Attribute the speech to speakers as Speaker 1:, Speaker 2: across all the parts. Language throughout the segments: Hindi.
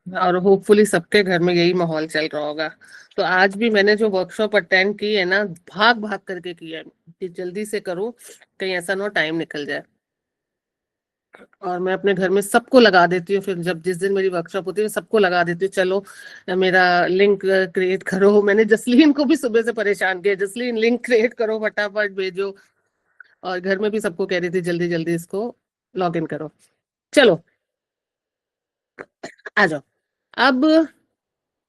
Speaker 1: और होपफुली सबके घर में यही माहौल चल रहा होगा। तो आज भी मैंने जो वर्कशॉप अटेंड की है ना, भाग भाग करके किया है कि जल्दी से करूं, कहीं ऐसा ना हो टाइम निकल जाए। और मैं अपने घर में सबको लगा देती हूँ, फिर जब जिस दिन मेरी वर्कशॉप होती है सबको लगा देती हूँ, चलो मेरा लिंक क्रिएट करो। मैंने जसलीन को भी सुबह से परेशान किया, जसलीन लिंक क्रिएट करो, फटाफट भेजो। और घर में भी सबको कह रही थी जल्दी जल्दी इसको लॉग इन करो। चलो आ जाओ। अब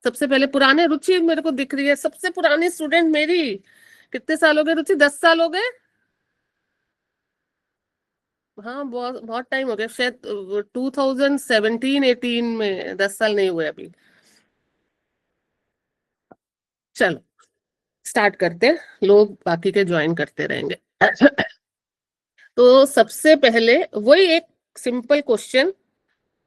Speaker 1: सबसे पहले पुराने, रुचि मेरे को दिख रही है सबसे पुरानी स्टूडेंट मेरी। कितने साल हो गए रुचि, 10 साल हो गए? हाँ, बहुत बहुत टाइम हो गया, शायद 2017-18 में, 10 साल नहीं हुए अभी। चलो स्टार्ट करते हैं, लोग बाकी के ज्वाइन करते रहेंगे। तो सबसे पहले वही एक सिंपल क्वेश्चन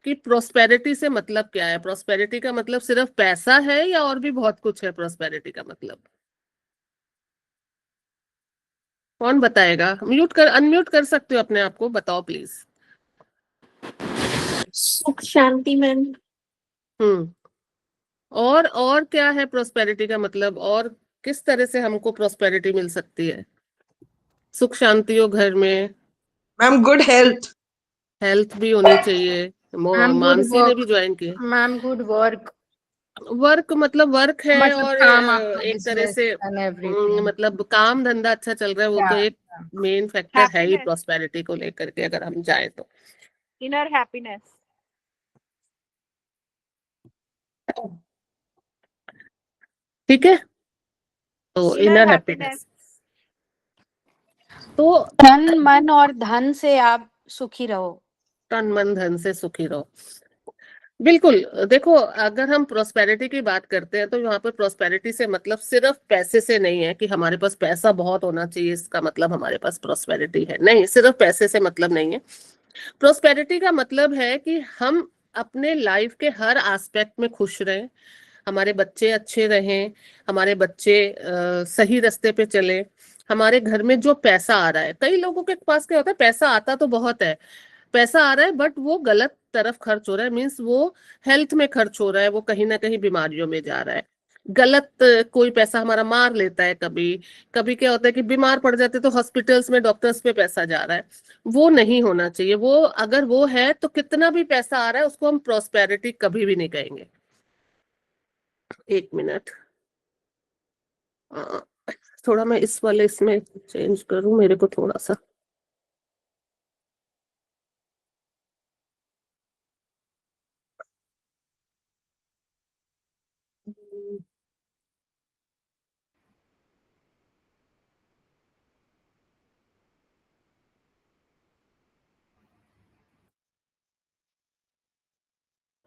Speaker 1: कि प्रोस्पेरिटी से मतलब क्या है। प्रोस्पेरिटी का मतलब सिर्फ पैसा है या और भी बहुत कुछ है प्रोस्पेरिटी का मतलब? कौन बताएगा? म्यूट कर, अनम्यूट कर सकते हो अपने आप को, बताओ प्लीज।
Speaker 2: सुख शांति मैम।
Speaker 1: हम्म। और क्या है प्रोस्पेरिटी का मतलब, और किस तरह से हमको प्रोस्पेरिटी मिल सकती है? सुख शांति हो घर में,
Speaker 3: मैम गुड हेल्थ।
Speaker 1: हेल्थ भी होनी चाहिए।
Speaker 2: मैम गुड
Speaker 1: मानसी ने भी
Speaker 2: वर्क।
Speaker 1: ज्वाइन किया।
Speaker 2: Ma'am good work.
Speaker 1: वर्क मतलब वर्क है,
Speaker 2: मतलब
Speaker 1: और
Speaker 2: काम आपका,
Speaker 1: एक तरह
Speaker 2: बिजनेस
Speaker 1: से
Speaker 2: एंड एवरीथिंग।
Speaker 1: मतलब काम धंधा अच्छा चल रहा है, वो तो एक मेन फैक्टर है ही
Speaker 4: हैप्पीनेस,
Speaker 1: प्रोस्पेरिटी को लेकर के, अगर हम जाए तो।
Speaker 4: Inner happiness.
Speaker 1: ठीक है, तो
Speaker 4: इनर
Speaker 1: इनर
Speaker 4: हैप्पीनेस।
Speaker 1: हैप्पीनेस। तो
Speaker 2: तन मन और धन से आप सुखी रहो।
Speaker 1: तन मन धन से सुखी रहो, बिल्कुल। देखो, अगर हम प्रोस्पेरिटी की बात करते हैं तो यहाँ पर प्रोस्पेरिटी से मतलब सिर्फ पैसे से नहीं है कि हमारे पास पैसा बहुत होना चाहिए इसका मतलब हमारे पास प्रोस्पेरिटी है, नहीं, सिर्फ पैसे से मतलब नहीं है। प्रोस्पेरिटी का मतलब है कि हम अपने लाइफ के हर एस्पेक्ट में खुश रहें, हमारे बच्चे अच्छे रहें, हमारे बच्चे सही रास्ते पे चले, हमारे घर में जो पैसा आ रहा है, कई लोगों के पास क्या होता है, पैसा आता तो बहुत है, पैसा आ रहा है बट वो गलत तरफ खर्च हो रहा है, मीन्स वो हेल्थ में खर्च हो रहा है, वो कहीं ना कहीं बीमारियों में जा रहा है। गलत कोई पैसा हमारा मार लेता है कभी, कभी क्या होता है कि बीमार पड़ जाते हैं तो हॉस्पिटल्स में डॉक्टर्स पे पैसा जा रहा है। वो नहीं होना चाहिए। वो अगर वो है तो कितना भी पैसा आ रहा है उसको हम प्रोस्पेरिटी कभी भी नहीं कहेंगे। एक मिनट, अ, थोड़ा मैं इस वाले इसमें चेंज करूं, मेरे को थोड़ा सा।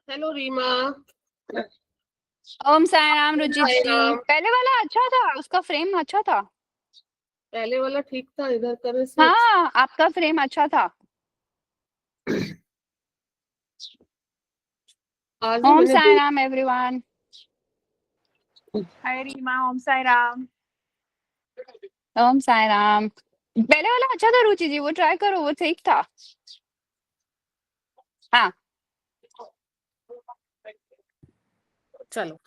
Speaker 1: हेलो रीमा।
Speaker 4: ओम साई राम रुचि
Speaker 1: साई
Speaker 4: जी।
Speaker 1: राम।
Speaker 4: पहले वाला अच्छा था, उसका फ्रेम अच्छा था।
Speaker 1: पहले वाला ठीक था, इधर करें स्विच।
Speaker 4: हाँ, आपका फ्रेम अच्छा था।
Speaker 1: आज ना
Speaker 4: ओम
Speaker 1: मैंने
Speaker 4: साई राम एवरीवन। हाय रीमा, ओम साई राम। ओम साई राम। पहले वाला अच्छा था रुचि जी, वो ट्राई करो, वो ठीक था। हाँ,
Speaker 1: चलो,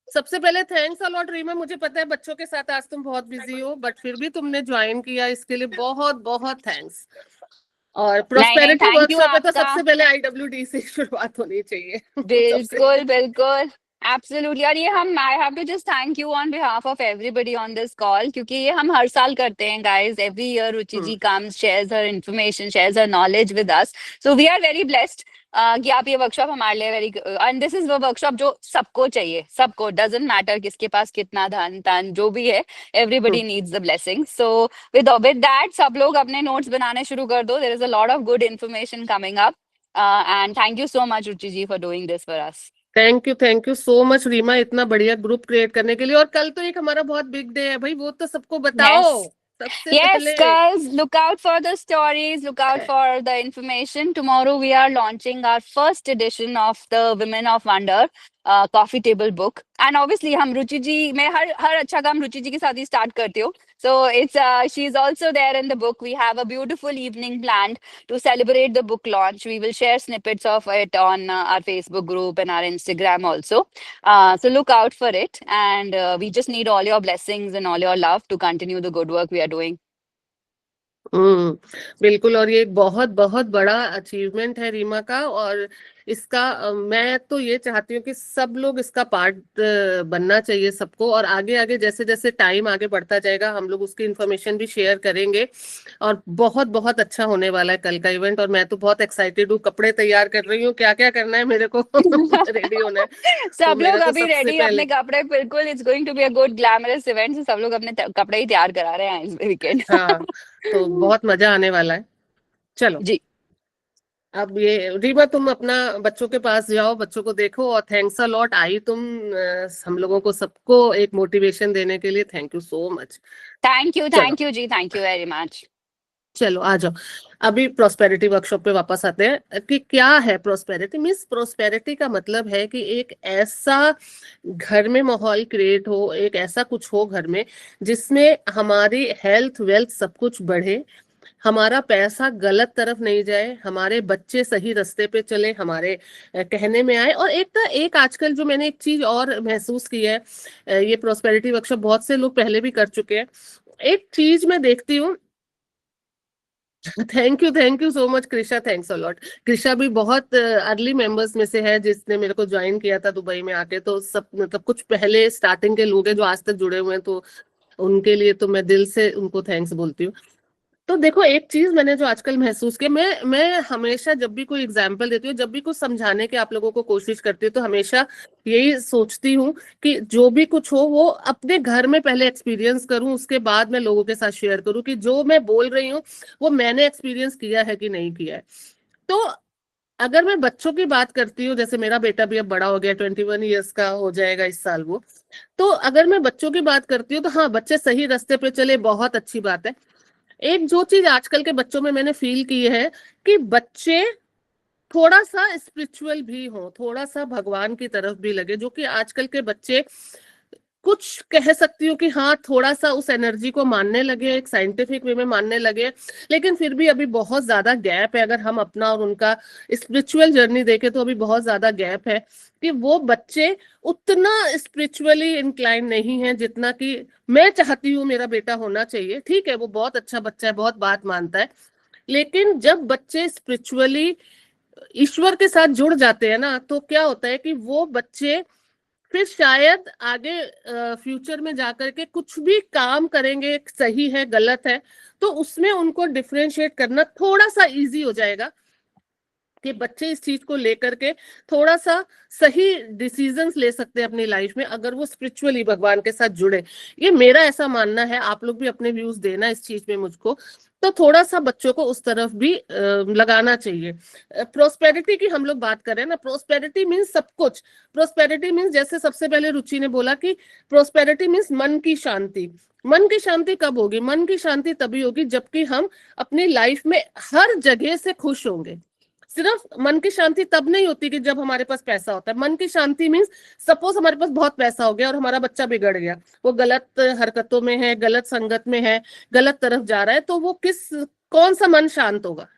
Speaker 1: सबसे पहले थैंक्स अलॉट रीमा। मुझे पता है बच्चों के साथ आज तुम बहुत बिजी हो, बट फिर भी तुमने ज्वाइन किया, इसके लिए बहुत बहुत थैंक्स। और
Speaker 4: नहीं नहीं,
Speaker 1: प्रोस्पेरिटी
Speaker 4: थैंक यू
Speaker 1: वर्कशॉप है तो
Speaker 4: आपका।
Speaker 1: सबसे पहले IWD से शुरुआत होनी चाहिए। सबसे
Speaker 4: बिल्कुल बिल्कुल, एब्सोल्युटली। और ये हम, I have to just thank you on behalf of everybody on this call, क्योंकि ये हम हर साल करते हैं guys. Every year Ruchi ji comes, shares her information, shares her knowledge with us. So we are very blessed कि आप ये वर्कशॉप हमारे लिए वेरी, एंड दिस इज वो वर्कशॉप जो सबको चाहिए, सबको, डजंट मैटर किसके पास कितना धन तन जो भी है, everybody needs the blessing. So with that, सब लोग अपने नोट्स बनाने शुरू कर दो। There is a lot of good information coming up. And thank you so much, Ruchi ji, for doing this for us.
Speaker 1: Thank you so much Reema, इतना बढ़िया ग्रुप क्रिएट करने के लिए। और कल तो एक हमारा बहुत बिग डे है भाई, वो तो सबको बताओ।
Speaker 4: Yes.
Speaker 1: सबसे
Speaker 4: Yes,
Speaker 1: पहले
Speaker 4: guys, look out for the stories, look out for the information. Tomorrow we are launching our first edition of the Women of Wonder coffee table book. And obviously हम रुचि जी, मैं हर अच्छा काम रुचि जी के साथ ही स्टार्ट करती हूँ. So it's she is also there in the book. We have a beautiful evening planned to celebrate the book launch. We will share snippets of it on our Facebook group and our Instagram also. So look out for it, and we just need all your blessings and all your love to continue the good work we are doing.
Speaker 1: बिल्कुल। और ये एक बहुत बहुत बड़ा अचीवमेंट है रीमा का, और इसका मैं तो ये चाहती हूँ कि सब लोग इसका पार्ट बनना चाहिए सबको, और आगे आगे जैसे जैसे टाइम आगे बढ़ता जाएगा हम लोग उसकी इंफॉर्मेशन भी शेयर करेंगे, और बहुत बहुत अच्छा होने वाला है कल का इवेंट। और मैं तो बहुत एक्साइटेड हूँ, कपड़े तैयार कर रही हूँ, क्या क्या करना है मेरे को रेडी होना है। तो
Speaker 4: सब
Speaker 1: मेरा
Speaker 4: लोग
Speaker 1: तो
Speaker 4: अभी
Speaker 1: सबसे
Speaker 4: रेडी
Speaker 1: पहले,
Speaker 4: अपने कपड़े, बिल्कुल it's going to be a good glamorous event. सब लोग अपने कपड़े ही तैयार करा रहे हैं इस वीकेंड.
Speaker 1: हाँ, तो बहुत मजा आने वाला है। चलो,
Speaker 4: जी,
Speaker 1: अब ये रीमा तुम अपना बच्चों के पास जाओ, बच्चों को देखो, और थैंक्स अ लॉट आई तुम हम लोगों को सबको एक मोटिवेशन देने के लिए। Thank you so much.
Speaker 4: Thank
Speaker 1: चलो
Speaker 4: यू जी, थैंक यू वेरी मच.
Speaker 1: चलो आ जाओ, अभी प्रोस्पेरिटी वर्कशॉप पे वापस आते हैं कि क्या है प्रोस्पेरिटी। मीन्स प्रोस्पेरिटी का मतलब है कि एक ऐसा घर में माहौल क्रिएट हो, एक ऐसा कुछ हो घर में जिसमें हमारी हेल्थ वेल्थ सब कुछ बढ़े, हमारा पैसा गलत तरफ नहीं जाए, हमारे बच्चे सही रास्ते पे चले, हमारे कहने में आए। और एक आजकल जो मैंने एक चीज और महसूस की है, ये प्रोस्पेरिटी वर्कशॉप बहुत से लोग पहले भी कर चुके हैं, एक चीज मैं देखती हूँ। Thank you so much Krisha, thanks a lot. Krisha भी बहुत अर्ली मेंबर्स में से है जिसने मेरे को ज्वाइन किया था दुबई में आके, तो सब मतलब कुछ पहले स्टार्टिंग के लोग हैं जो आज तक जुड़े हुए हैं, तो उनके लिए तो मैं दिल से उनको थैंक्स बोलती हूँ। तो देखो, एक चीज मैंने जो आजकल महसूस किया, मैं हमेशा जब भी कोई एग्जांपल देती हूँ, जब भी कुछ समझाने की आप लोगों को कोशिश करती हूँ, तो हमेशा यही सोचती हूँ कि जो भी कुछ हो वो अपने घर में पहले एक्सपीरियंस करूँ, उसके बाद मैं लोगों के साथ शेयर करूँ कि जो मैं बोल रही हूँ वो मैंने एक्सपीरियंस किया है कि नहीं किया है। तो अगर मैं बच्चों की बात करती हूँ, जैसे मेरा बेटा भी अब बड़ा हो गया, 21 ईयर्स का हो जाएगा इस साल वो, तो अगर मैं बच्चों की बात करती हूँ तो हाँ, बच्चे सही रास्ते पे चले, बहुत अच्छी बात है। एक जो चीज आजकल के बच्चों में मैंने फील की है कि बच्चे थोड़ा सा स्पिरिचुअल भी हो, थोड़ा सा भगवान की तरफ भी लगे, जो कि आजकल के बच्चे कुछ कह सकती हूँ कि हाँ, थोड़ा सा उस एनर्जी को मानने लगे, एक साइंटिफिक वे में मानने लगे। लेकिन फिर भी अभी बहुत ज्यादा गैप है, अगर हम अपना और उनका स्पिरिचुअल जर्नी देखें तो अभी बहुत ज्यादा गैप है कि वो बच्चे उतना स्पिरिचुअली इंक्लाइन नहीं है जितना कि मैं चाहती हूँ मेरा बेटा होना चाहिए। ठीक है, वो बहुत अच्छा बच्चा है, बहुत बात मानता है, लेकिन जब बच्चे स्पिरिचुअली ईश्वर के साथ जुड़ जाते हैं ना, तो क्या होता है कि वो बच्चे फिर शायद आगे फ्यूचर में जाकर के कुछ भी काम करेंगे, सही है गलत है, तो उसमें उनको डिफरेंशिएट करना थोड़ा सा इजी हो जाएगा कि बच्चे इस चीज को लेकर के थोड़ा सा सही डिसीजंस ले सकते हैं अपनी लाइफ में, अगर वो स्पिरिचुअली भगवान के साथ जुड़े। ये मेरा ऐसा मानना है, आप लोग भी अपने व्यूज देना इस चीज में मुझको। तो थोड़ा सा बच्चों को उस तरफ भी लगाना चाहिए। प्रोस्पेरिटी की हम लोग बात कर रहे हैं ना, प्रोस्पेरिटी मीन्स सब कुछ। प्रोस्पेरिटी मीन्स, जैसे सबसे पहले रुचि ने बोला कि प्रोस्पेरिटी मीन्स मन की शांति। मन की शांति कब होगी? मन की शांति तभी होगी जबकि हम अपनी लाइफ में हर जगह से खुश होंगे। सिर्फ मन की शांति तब नहीं होती कि जब हमारे पास पैसा होता है। मन की शांति मीन्स, सपोज हमारे पास बहुत पैसा हो गया और हमारा बच्चा बिगड़ गया, वो गलत हरकतों में है, गलत संगत में है, गलत तरफ जा रहा है, तो वो कौन सा मन शांत होगा?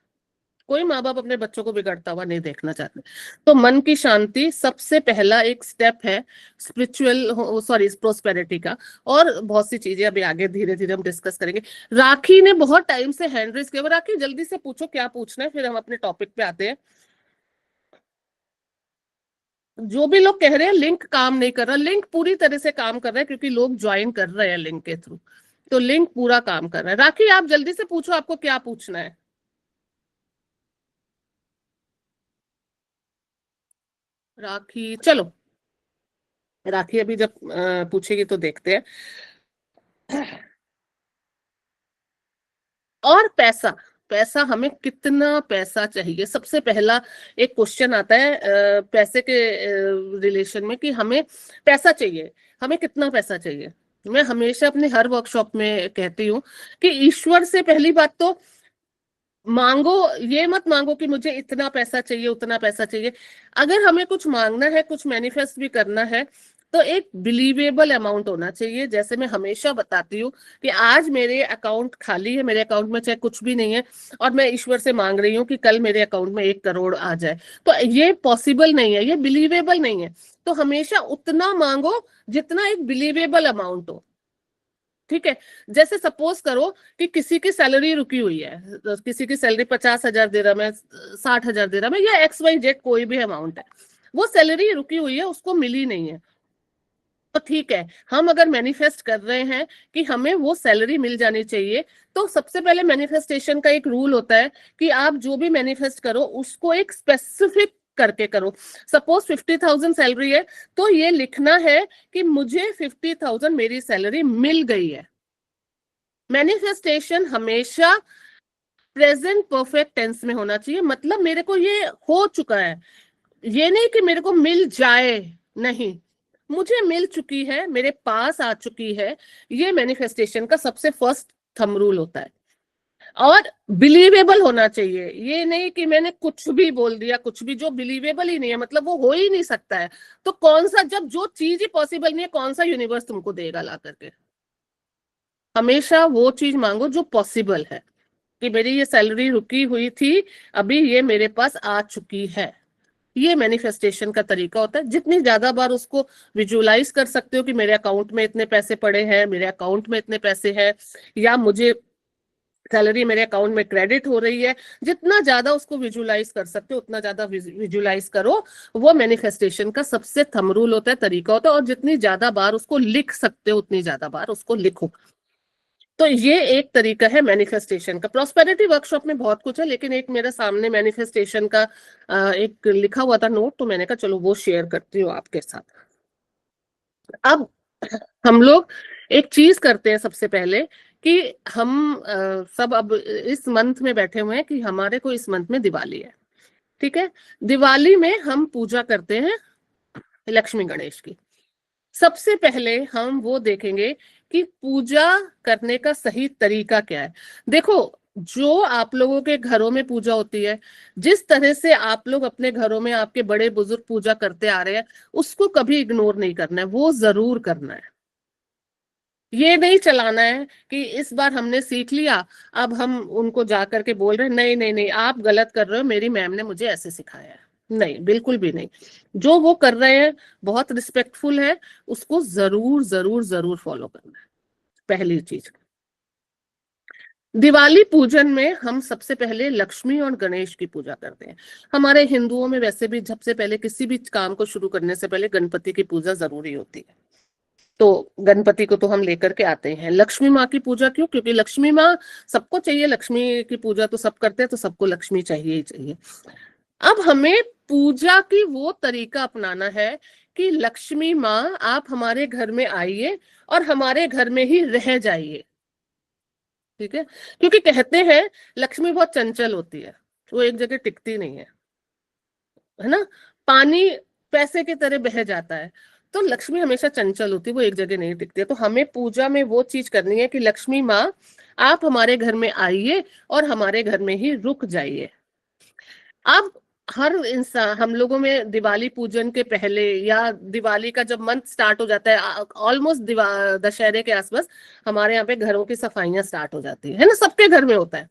Speaker 1: कोई माँ बाप अपने बच्चों को बिगड़ता हुआ नहीं देखना चाहते। तो मन की शांति सबसे पहला एक स्टेप है स्पिरिचुअल, सॉरी, प्रोस्पेरिटी का। और बहुत सी चीजें अभी आगे धीरे धीरे हम डिस्कस करेंगे। राखी ने बहुत टाइम से हैंड रेज किया। राखी जल्दी से पूछो क्या पूछना है, फिर हम अपने टॉपिक पे आते हैं। जो भी लोग कह रहे हैं लिंक काम नहीं कर रहा, लिंक पूरी तरह से काम कर रहा है क्योंकि लोग ज्वाइन कर रहे हैं लिंक के थ्रू, तो लिंक पूरा काम कर रहा है। राखी आप जल्दी से पूछो आपको क्या पूछना है। राखी, चलो, राखी अभी जब पूछेगी तो देखते हैं। और पैसा, पैसा हमें कितना पैसा चाहिए? सबसे पहला एक क्वेश्चन आता है पैसे के रिलेशन में कि हमें पैसा चाहिए, हमें कितना पैसा चाहिए। मैं हमेशा अपने हर वर्कशॉप में कहती हूँ कि ईश्वर से पहली बात तो मांगो, ये मत मांगो कि मुझे इतना पैसा चाहिए उतना पैसा चाहिए। अगर हमें कुछ मांगना है, कुछ मैनिफेस्ट भी करना है, तो एक बिलीवेबल अमाउंट होना चाहिए। जैसे मैं हमेशा बताती हूँ कि आज मेरे अकाउंट खाली है, मेरे अकाउंट में चाहे कुछ भी नहीं है, और मैं ईश्वर से मांग रही हूँ कि कल मेरे अकाउंट में 1 करोड़ आ जाए, तो ये पॉसिबल नहीं है, ये बिलीवेबल नहीं है। तो हमेशा उतना मांगो जितना एक बिलीवेबल अमाउंट हो, ठीक है। जैसे सपोज करो कि किसी की सैलरी रुकी हुई है, किसी की सैलरी 50,000 दिरहम है, 60,000 दिरहम है, या XYZ कोई भी अमाउंट है, वो सैलरी रुकी हुई है, उसको मिली नहीं है। तो ठीक है, हम अगर मैनिफेस्ट कर रहे हैं कि हमें वो सैलरी मिल जानी चाहिए, तो सबसे पहले मैनिफेस्टेशन का एक रूल होता है कि आप जो भी मैनिफेस्ट करो उसको एक स्पेसिफिक करके करो। सपोज 50,000 सैलरी है, तो ये लिखना है कि मुझे 50,000 मेरी सैलरी मिल गई है। मैनिफेस्टेशन हमेशा प्रेजेंट परफेक्ट टेंस में होना चाहिए, मतलब मेरे को ये हो चुका है, ये नहीं कि मेरे को मिल जाए, नहीं, मुझे मिल चुकी है, मेरे पास आ चुकी है। ये मैनिफेस्टेशन का सबसे फर्स्ट थंब रूल होता है। और बिलीवेबल होना चाहिए, ये नहीं कि मैंने कुछ भी बोल दिया, कुछ भी जो बिलीवेबल ही नहीं है, मतलब वो हो ही नहीं सकता है। तो कौन सा, जब जो चीज ही पॉसिबल नहीं है, कौन सा यूनिवर्स तुमको देगा ला करके? हमेशा वो चीज मांगो जो पॉसिबल है, कि मेरी ये सैलरी रुकी हुई थी, अभी ये मेरे पास आ चुकी है। ये मैनिफेस्टेशन का तरीका होता है। जितनी ज्यादा बार उसको विजुअलाइज कर सकते हो कि मेरे अकाउंट में इतने पैसे पड़े हैं, मेरे अकाउंट में इतने पैसे हैं, या मुझे सैलरी मेरे अकाउंट में क्रेडिट हो रही है, जितना ज्यादा उसको विजुअलाइज कर सकते हो उतना ज्यादा विजुअलाइज करो। वो मैनिफेस्टेशन का सबसे थंब रूल होता है, तरीका होता है। और जितनी ज्यादा बार उसको लिख सकते हो उतनी ज्यादा बार उसको लिखो। तो ये एक तरीका है मैनिफेस्टेशन का। प्रॉस्पेरिटी वर्कशॉप में बहुत कुछ है, लेकिन एक मेरे सामने मैनिफेस्टेशन का एक लिखा हुआ था नोट, तो मैंने कहा चलो वो शेयर करती हूँ आपके साथ। अब हम लोग एक चीज करते हैं सबसे पहले, कि हम सब अब इस मंथ में बैठे हुए हैं कि हमारे को इस मंथ में दिवाली है, ठीक है। दिवाली में हम पूजा करते हैं लक्ष्मी गणेश की। सबसे पहले हम वो देखेंगे कि पूजा करने का सही तरीका क्या है। देखो, जो आप लोगों के घरों में पूजा होती है, जिस तरह से आप लोग अपने घरों में आपके बड़े बुजुर्ग पूजा करते आ रहे हैं, उसको कभी इग्नोर नहीं करना है, वो जरूर करना है। ये नहीं चलाना है कि इस बार हमने सीख लिया, अब हम उनको जा करके बोल रहे हैं नहीं नहीं नहीं आप गलत कर रहे हो, मेरी मैम ने मुझे ऐसे सिखाया है। नहीं, बिल्कुल भी नहीं। जो वो कर रहे हैं बहुत रिस्पेक्टफुल है, उसको जरूर जरूर जरूर फॉलो करना है। पहली चीज, दिवाली पूजन में हम सबसे पहले लक्ष्मी और गणेश की पूजा करते हैं। हमारे हिंदुओं में वैसे भी सबसे पहले किसी भी काम को शुरू करने से पहले गणपति की पूजा जरूरी होती है। तो गणपति को तो हम लेकर के आते हैं। लक्ष्मी माँ की पूजा क्यों? क्योंकि लक्ष्मी माँ सबको चाहिए, लक्ष्मी की पूजा तो सब करते हैं, तो सबको लक्ष्मी चाहिए ही चाहिए। अब हमें पूजा की वो तरीका अपनाना है कि लक्ष्मी माँ आप हमारे घर में आइए और हमारे घर में ही रह जाइए, ठीक है। क्योंकि कहते हैं लक्ष्मी बहुत चंचल होती है, वो एक जगह टिकती नहीं है ना। पानी पैसे की तरह बह जाता है, तो लक्ष्मी हमेशा चंचल होती है, वो एक जगह नहीं टिकती है। तो हमें पूजा में वो चीज करनी है कि लक्ष्मी माँ आप हमारे घर में आइए और हमारे घर में ही रुक जाइए। अब हर इंसान, हम लोगों में दिवाली पूजन के पहले या दिवाली का जब मंथ स्टार्ट हो जाता है, ऑलमोस्ट दशहरे के आसपास हमारे यहाँ पे घरों की सफाइयां स्टार्ट हो जाती है ना, सबके घर में होता है।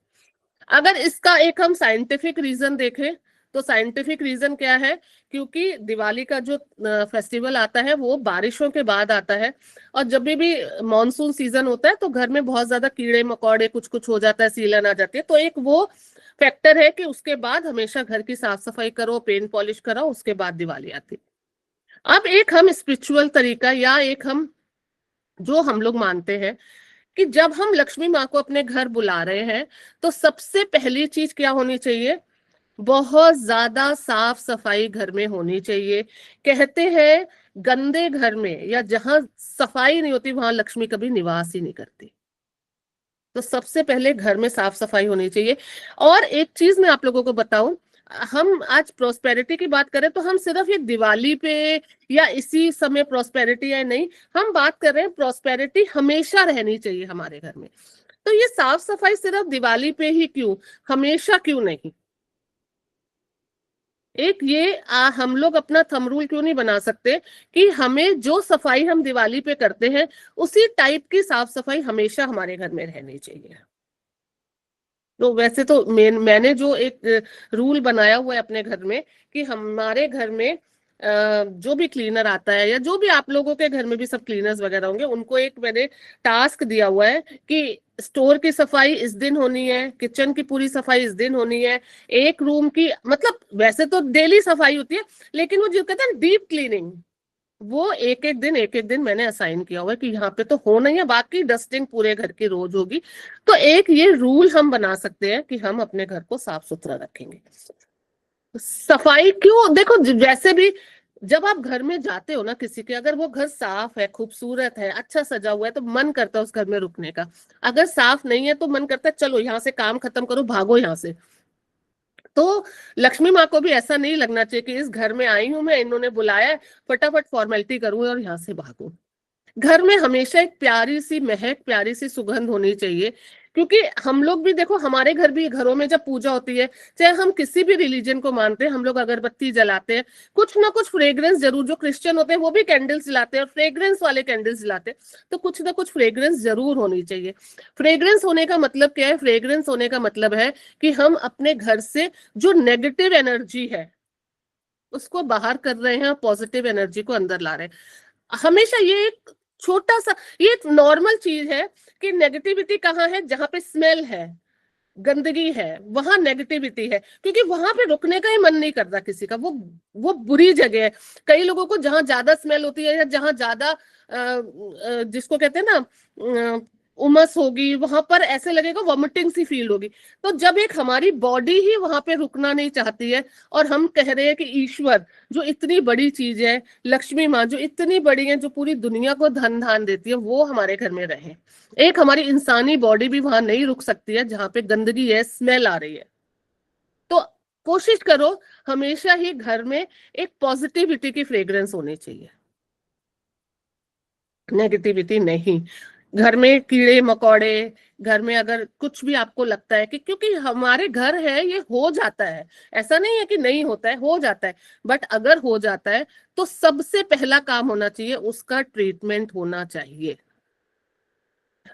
Speaker 1: अगर इसका एक हम साइंटिफिक रीजन देखें, तो साइंटिफिक रीजन क्या है? क्योंकि दिवाली का जो फेस्टिवल आता है वो बारिशों के बाद आता है, और जब भी मॉनसून सीजन होता है तो घर में बहुत ज्यादा कीड़े मकोड़े कुछ कुछ हो जाता है, सीलन आ जाती है। तो एक वो फैक्टर है कि उसके बाद हमेशा घर की साफ सफाई करो, पेंट पॉलिश कराओ, उसके बाद दिवाली आती है। अब एक हम स्पिरिचुअल तरीका, या एक हम जो हम लोग मानते हैं कि जब हम लक्ष्मी माँ को अपने घर बुला रहे हैं, तो सबसे पहली चीज क्या होनी चाहिए? बहुत ज्यादा साफ सफाई घर में होनी चाहिए। कहते हैं गंदे घर में या जहां सफाई नहीं होती वहां लक्ष्मी कभी निवास ही नहीं करती। तो सबसे पहले घर में साफ सफाई होनी चाहिए। और एक चीज मैं आप लोगों को बताऊं, हम आज प्रोस्पेरिटी की बात करें तो हम सिर्फ ये दिवाली पे या इसी समय प्रोस्पेरिटी है नहीं, हम बात कर रहे हैं प्रोस्पेरिटी हमेशा रहनी चाहिए हमारे घर में। तो ये साफ सफाई सिर्फ दिवाली पे ही क्यों, हमेशा क्यों नहीं? एक ये हम लोग अपना थंब रूल क्यों नहीं बना सकते कि हमें जो सफाई हम दिवाली पे करते हैं उसी टाइप की साफ सफाई हमेशा हमारे घर में रहनी चाहिए। तो वैसे तो मैंने जो एक रूल बनाया हुआ है अपने घर में कि हमारे घर में जो भी क्लीनर आता है या जो भी आप लोगों के घर में भी सब क्लीनर्स वगैरह होंगे, उनको एक मैंने टास्क दिया हुआ है कि स्टोर की सफाई इस दिन होनी है, किचन की पूरी सफाई इस दिन होनी है, एक रूम की, मतलब वैसे तो डेली सफाई होती है लेकिन वो जो कहते हैं डीप क्लीनिंग, वो एक एक दिन मैंने असाइन किया हुआ है कि यहाँ पे तो होना ही है, बाकी डस्टिंग पूरे घर की रोज होगी। तो एक ये रूल हम बना सकते हैं कि हम अपने घर को साफ सुथरा रखेंगे। सफाई क्यों, देखो वैसे भी जब आप घर में जाते हो ना किसी के, अगर वो घर साफ है, खूबसूरत है, अच्छा सजा हुआ है, तो मन करता है उस घर में रुकने का। अगर साफ नहीं है तो मन करता है चलो यहाँ से काम खत्म करो, भागो यहाँ से। तो लक्ष्मी माँ को भी ऐसा नहीं लगना चाहिए कि इस घर में आई हूं मैं, इन्होंने बुलाया है, फटाफट फॉर्मेलिटी करूं और यहाँ से भागूं। घर में हमेशा एक प्यारी सी महक, प्यारी सी सुगंध होनी चाहिए। क्योंकि हम लोग भी देखो, हमारे घर भी, घरों में जब पूजा होती है, चाहे हम किसी भी रिलीजन को मानते हैं, हम लोग अगरबत्ती जलाते हैं, कुछ ना कुछ फ्रेग्रेंस जरूर, जो क्रिश्चियन होते हैं वो भी कैंडल्स जलाते हैं और फ्रेग्रेंस वाले कैंडल्स जलाते हैं, तो कुछ ना कुछ फ्रेग्रेंस जरूर होनी चाहिए। फ्रेग्रेंस होने का मतलब क्या है? फ्रेग्रेंस होने का मतलब है कि हम अपने घर से जो नेगेटिव एनर्जी है उसको बाहर कर रहे हैं, पॉजिटिव एनर्जी को अंदर ला रहे हैं। हमेशा ये एक छोटा सा, ये एक नॉर्मल चीज है कि नेगेटिविटी कहाँ है? जहां पे स्मेल है, गंदगी है, वहां नेगेटिविटी है, क्योंकि वहां पे रुकने का ही मन नहीं करता किसी का। वो बुरी जगह है। कई लोगों को जहां ज्यादा स्मेल होती है या जहां ज्यादा जिसको कहते हैं ना उमस होगी, वहां पर ऐसे लगेगा वॉमिटिंग सी फील होगी। तो जब एक हमारी बॉडी ही वहां पे रुकना नहीं चाहती है और हम कह रहे हैं कि ईश्वर जो इतनी बड़ी चीज है, लक्ष्मी माँ जो इतनी बड़ी है, जो पूरी दुनिया को धन धान देती है, वो हमारे घर में रहे, एक हमारी इंसानी बॉडी भी वहां नहीं रुक सकती है जहां पे गंदगी है, स्मेल आ रही है। तो कोशिश करो हमेशा ही घर में एक पॉजिटिविटी की फ्रेग्रेंस होनी चाहिए, नेगेटिविटी नहीं। घर में कीड़े मकोड़े, घर में अगर कुछ भी आपको लगता है कि, क्योंकि हमारे घर है, ये हो जाता है, ऐसा नहीं है कि नहीं होता है, हो जाता है, बट अगर हो जाता है तो सबसे पहला काम होना चाहिए, उसका ट्रीटमेंट होना चाहिए।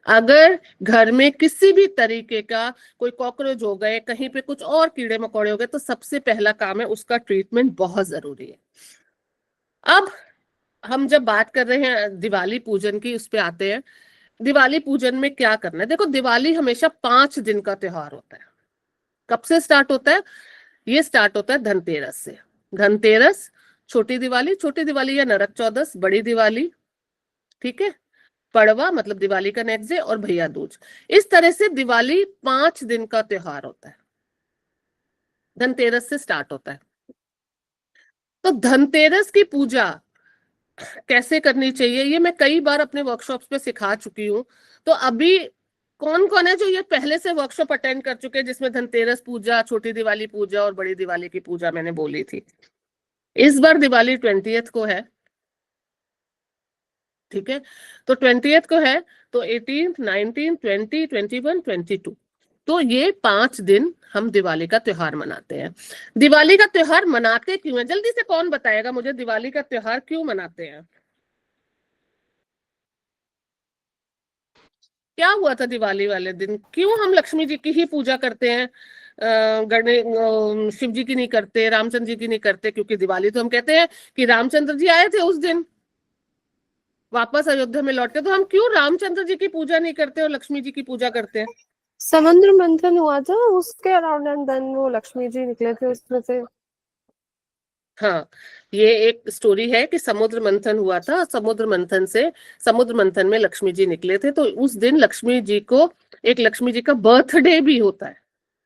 Speaker 1: अगर घर में किसी भी तरीके का कोई कॉकरोच हो गए, कहीं पे कुछ और कीड़े मकोड़े हो गए, तो सबसे पहला काम है उसका ट्रीटमेंट, बहुत जरूरी है। अब हम जब बात कर रहे हैं दिवाली पूजन की, उस पे आते हैं। दिवाली पूजन में क्या करना है? देखो, दिवाली हमेशा 5 दिन का त्योहार होता है। कब से स्टार्ट होता है? ये स्टार्ट होता है धनतेरस से। धनतेरस, छोटी दिवाली या नरक चौदस, बड़ी दिवाली, ठीक है, पड़वा मतलब दिवाली का नेक्स्ट डे, और भैया दूज। इस तरह से दिवाली 5 दिन का त्योहार होता है, धनतेरस से स्टार्ट होता है। तो धनतेरस की पूजा कैसे करनी चाहिए, ये मैं कई बार अपने वर्कशॉप्स पे सिखा चुकी हूँ। तो अभी कौन कौन है जो ये पहले से वर्कशॉप अटेंड कर चुके हैं जिसमें धनतेरस पूजा, छोटी दिवाली पूजा और बड़ी दिवाली की पूजा मैंने बोली थी? इस बार दिवाली 20th को है, ठीक है, तो 20th को है, तो 18th, 19th, 20, 21, 22, तो ये 5 दिन हम दिवाली का त्योहार मनाते हैं। दिवाली का त्योहार मनाते क्यों है? जल्दी से कौन बताएगा मुझे, दिवाली का त्योहार क्यों मनाते हैं? क्या हुआ था दिवाली वाले दिन? क्यों हम लक्ष्मी जी की ही पूजा करते हैं, गणेश शिव जी की नहीं करते, रामचंद्र जी की नहीं करते? क्योंकि दिवाली तो हम कहते हैं कि रामचंद्र जी आए थे उस दिन, वापस अयोध्या में लौटे, तो हम क्यों रामचंद्र जी की पूजा नहीं करते और लक्ष्मी जी की पूजा करते हैं?
Speaker 5: समुद्र मंथन हुआ था उसके अराउंड एंड देन वो लक्ष्मी जी निकले थे उसमें से।
Speaker 1: हाँ, ये एक स्टोरी है कि समुद्र मंथन हुआ था, समुद्र मंथन में लक्ष्मी जी निकले थे, तो उस दिन लक्ष्मी जी को, एक लक्ष्मी जी का बर्थडे भी होता है,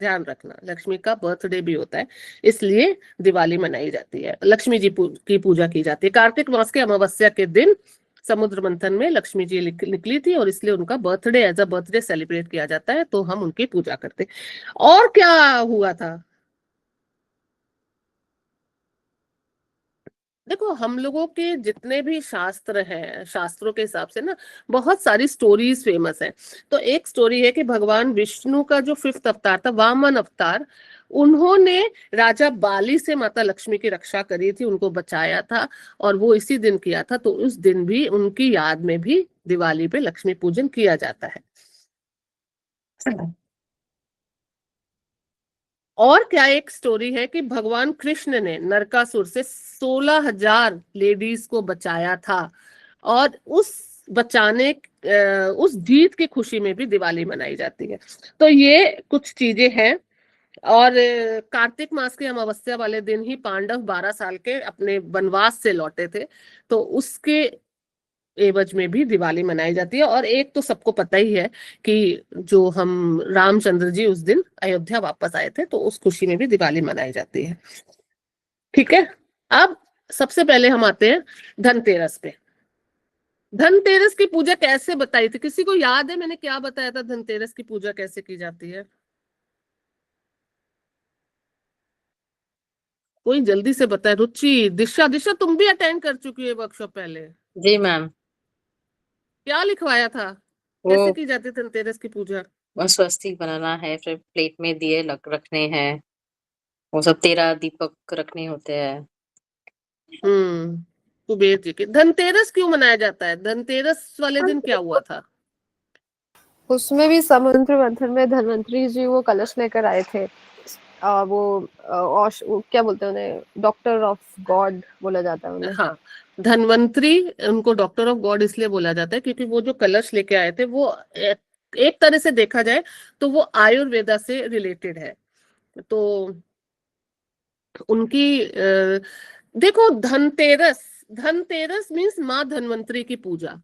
Speaker 1: ध्यान रखना, लक्ष्मी का बर्थडे भी होता है, इसलिए दिवाली मनाई जाती है, लक्ष्मी जी की पूजा की जाती है। कार्तिक मास के अमावस्या के दिन समुद्र मंथन में लक्ष्मी जी निकली थी और इसलिए उनका birthday as a birthday celebrate किया जाता है, तो हम उनकी पूजा करते। और क्या हुआ था? देखो हम लोगों के जितने भी शास्त्र हैं, शास्त्रों के हिसाब से ना बहुत सारी स्टोरीज फेमस है। तो एक स्टोरी है कि भगवान विष्णु का जो 5th अवतार था, वामन अवतार, उन्होंने राजा बाली से माता लक्ष्मी की रक्षा करी थी, उनको बचाया था, और वो इसी दिन किया था। तो उस दिन भी उनकी याद में भी दिवाली पे लक्ष्मी पूजन किया जाता है। और क्या एक स्टोरी है कि भगवान कृष्ण ने नरकासुर से 16,000 लेडीज को बचाया था, और उस बचाने उस जीत की खुशी में भी दिवाली मनाई जाती है। तो ये कुछ चीजें हैं। और कार्तिक मास के अमावस्या वाले दिन ही पांडव 12 साल के अपने वनवास से लौटे थे, तो उसके एवज में भी दिवाली मनाई जाती है। और एक तो सबको पता ही है कि जो हम रामचंद्र जी उस दिन अयोध्या वापस आए थे, तो उस खुशी में भी दिवाली मनाई जाती है। ठीक है, अब सबसे पहले हम आते हैं धनतेरस पे। धनतेरस की पूजा कैसे बताई थी? किसी को याद है मैंने क्या बताया था धनतेरस की पूजा कैसे की जाती है? कोई जल्दी से बताए। रुचि, दिशा, दिशा तुम भी अटेंड कर चुकी है वर्कशॉप पहले।
Speaker 6: जी मैम।
Speaker 1: क्या लिखवाया था?
Speaker 6: वो
Speaker 1: कैसे की जाती है धनतेरस की पूजा?
Speaker 6: स्वस्तिक बनाना है, फिर प्लेट में दिए रखने हैं, वो सब 13 दीपक रखने होते हैं।
Speaker 1: कुबेर जी की धनतेरस क्यों मनाया जाता है? धनतेरस वाले दिन क्या हुआ था?
Speaker 5: उसमें भी समुद्र मंथन में धन्वंतरी जी वो कलश लेकर आए थे। वो क्या बोलते हैं उन्हें, डॉक्टर ऑफ गॉड बोला जाता है उन्हें।
Speaker 1: हाँ, धन्वंतरी, उनको डॉक्टर ऑफ गॉड इसलिए बोला जाता है क्योंकि वो जो कलश लेके आए थे वो एक तरह से देखा जाए तो वो आयुर्वेदा से रिलेटेड है। तो उनकी देखो, धनतेरस, धनतेरस मीन्स माँ धन्वंतरी की पूजा।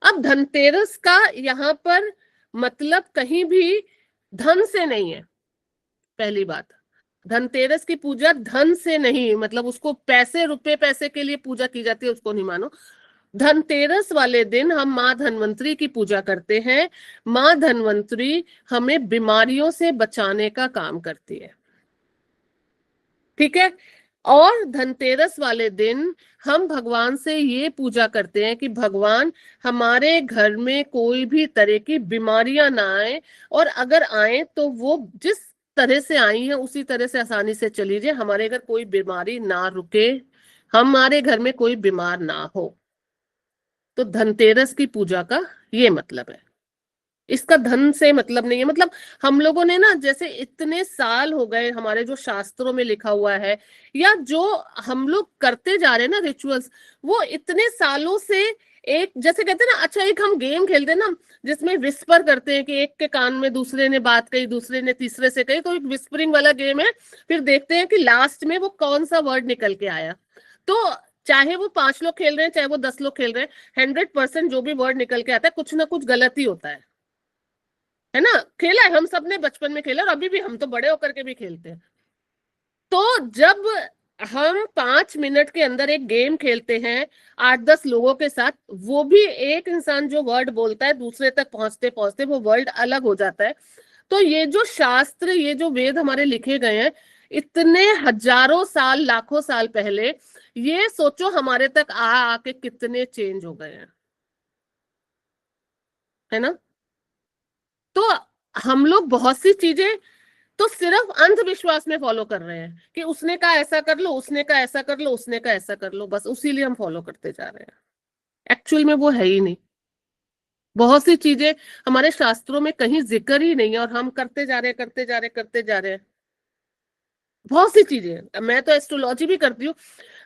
Speaker 1: अब धनतेरस का यहाँ पर मतलब कहीं भी धन से नहीं है। पहली बात, धनतेरस की पूजा धन से नहीं, मतलब उसको पैसे, रुपए पैसे के लिए पूजा की जाती है, उसको नहीं मानो। धनतेरस वाले दिन हम माँ धन्वंतरी की पूजा करते हैं। माँ धन्वंतरी हमें बीमारियों से बचाने का काम करती है। ठीक है। और धनतेरस वाले दिन हम भगवान से ये पूजा करते हैं कि भगवान हमारे घर में कोई भी तरह की बीमारियां ना आए, और अगर आए तो वो जिस तरह से आई है उसी तरह से आसानी से चली जाए, हमारे घर कोई बीमारी ना रुके, हमारे घर में कोई बीमार ना हो। तो धनतेरस की पूजा का ये मतलब है। इसका धन से मतलब नहीं है। मतलब हम लोगों ने ना, जैसे इतने साल हो गए, हमारे जो शास्त्रों में लिखा हुआ है या जो हम लोग करते जा रहे हैं ना रिचुअल्स, वो इतने सालों से एक, जैसे कहते हैं ना, अच्छा एक हम गेम खेलते हैं ना जिसमें विस्पर करते हैं कि एक के कान में दूसरे ने बात कही, दूसरे ने तीसरे से कही, तो एक विस्परिंग वाला गेम है। फिर देखते हैं कि लास्ट में वो कौन सा वर्ड निकल के आया। तो चाहे वो 5 लोग खेल रहे हैं चाहे वो 10 लोग खेल रहे हैं, 100% जो भी वर्ड निकल के आता है कुछ ना कुछ गलत ही होता है ना। खेला है, हम सब ने बचपन में खेला, और अभी भी हम तो बड़े होकर के भी खेलते हैं। तो जब हम 5 मिनट के अंदर एक गेम खेलते हैं 8-10 लोगों के साथ, वो भी एक इंसान जो वर्ड बोलता है दूसरे तक पहुंचते पहुंचते वो वर्ड अलग हो जाता है। तो ये जो शास्त्र, ये जो वेद हमारे लिखे गए हैं इतने हजारों साल, लाखों साल पहले, ये सोचो हमारे तक आके कितने चेंज हो गए हैं, है ना। तो हम लोग बहुत सी चीजें तो सिर्फ अंधविश्वास में फॉलो कर रहे हैं कि उसने कहा ऐसा कर लो, उसने कहा ऐसा कर लो, उसने कहा ऐसा कर लो, बस उसी लिए हम फॉलो करते जा रहे हैं। एक्चुअल में वो है ही नहीं। बहुत सी चीजें हमारे शास्त्रों में कहीं जिक्र ही नहीं है, और हम करते जा रहे हैं, करते जा रहे हैं, करते जा रहे हैं। बहुत सी चीजें, मैं तो एस्ट्रोलॉजी भी करती हूँ।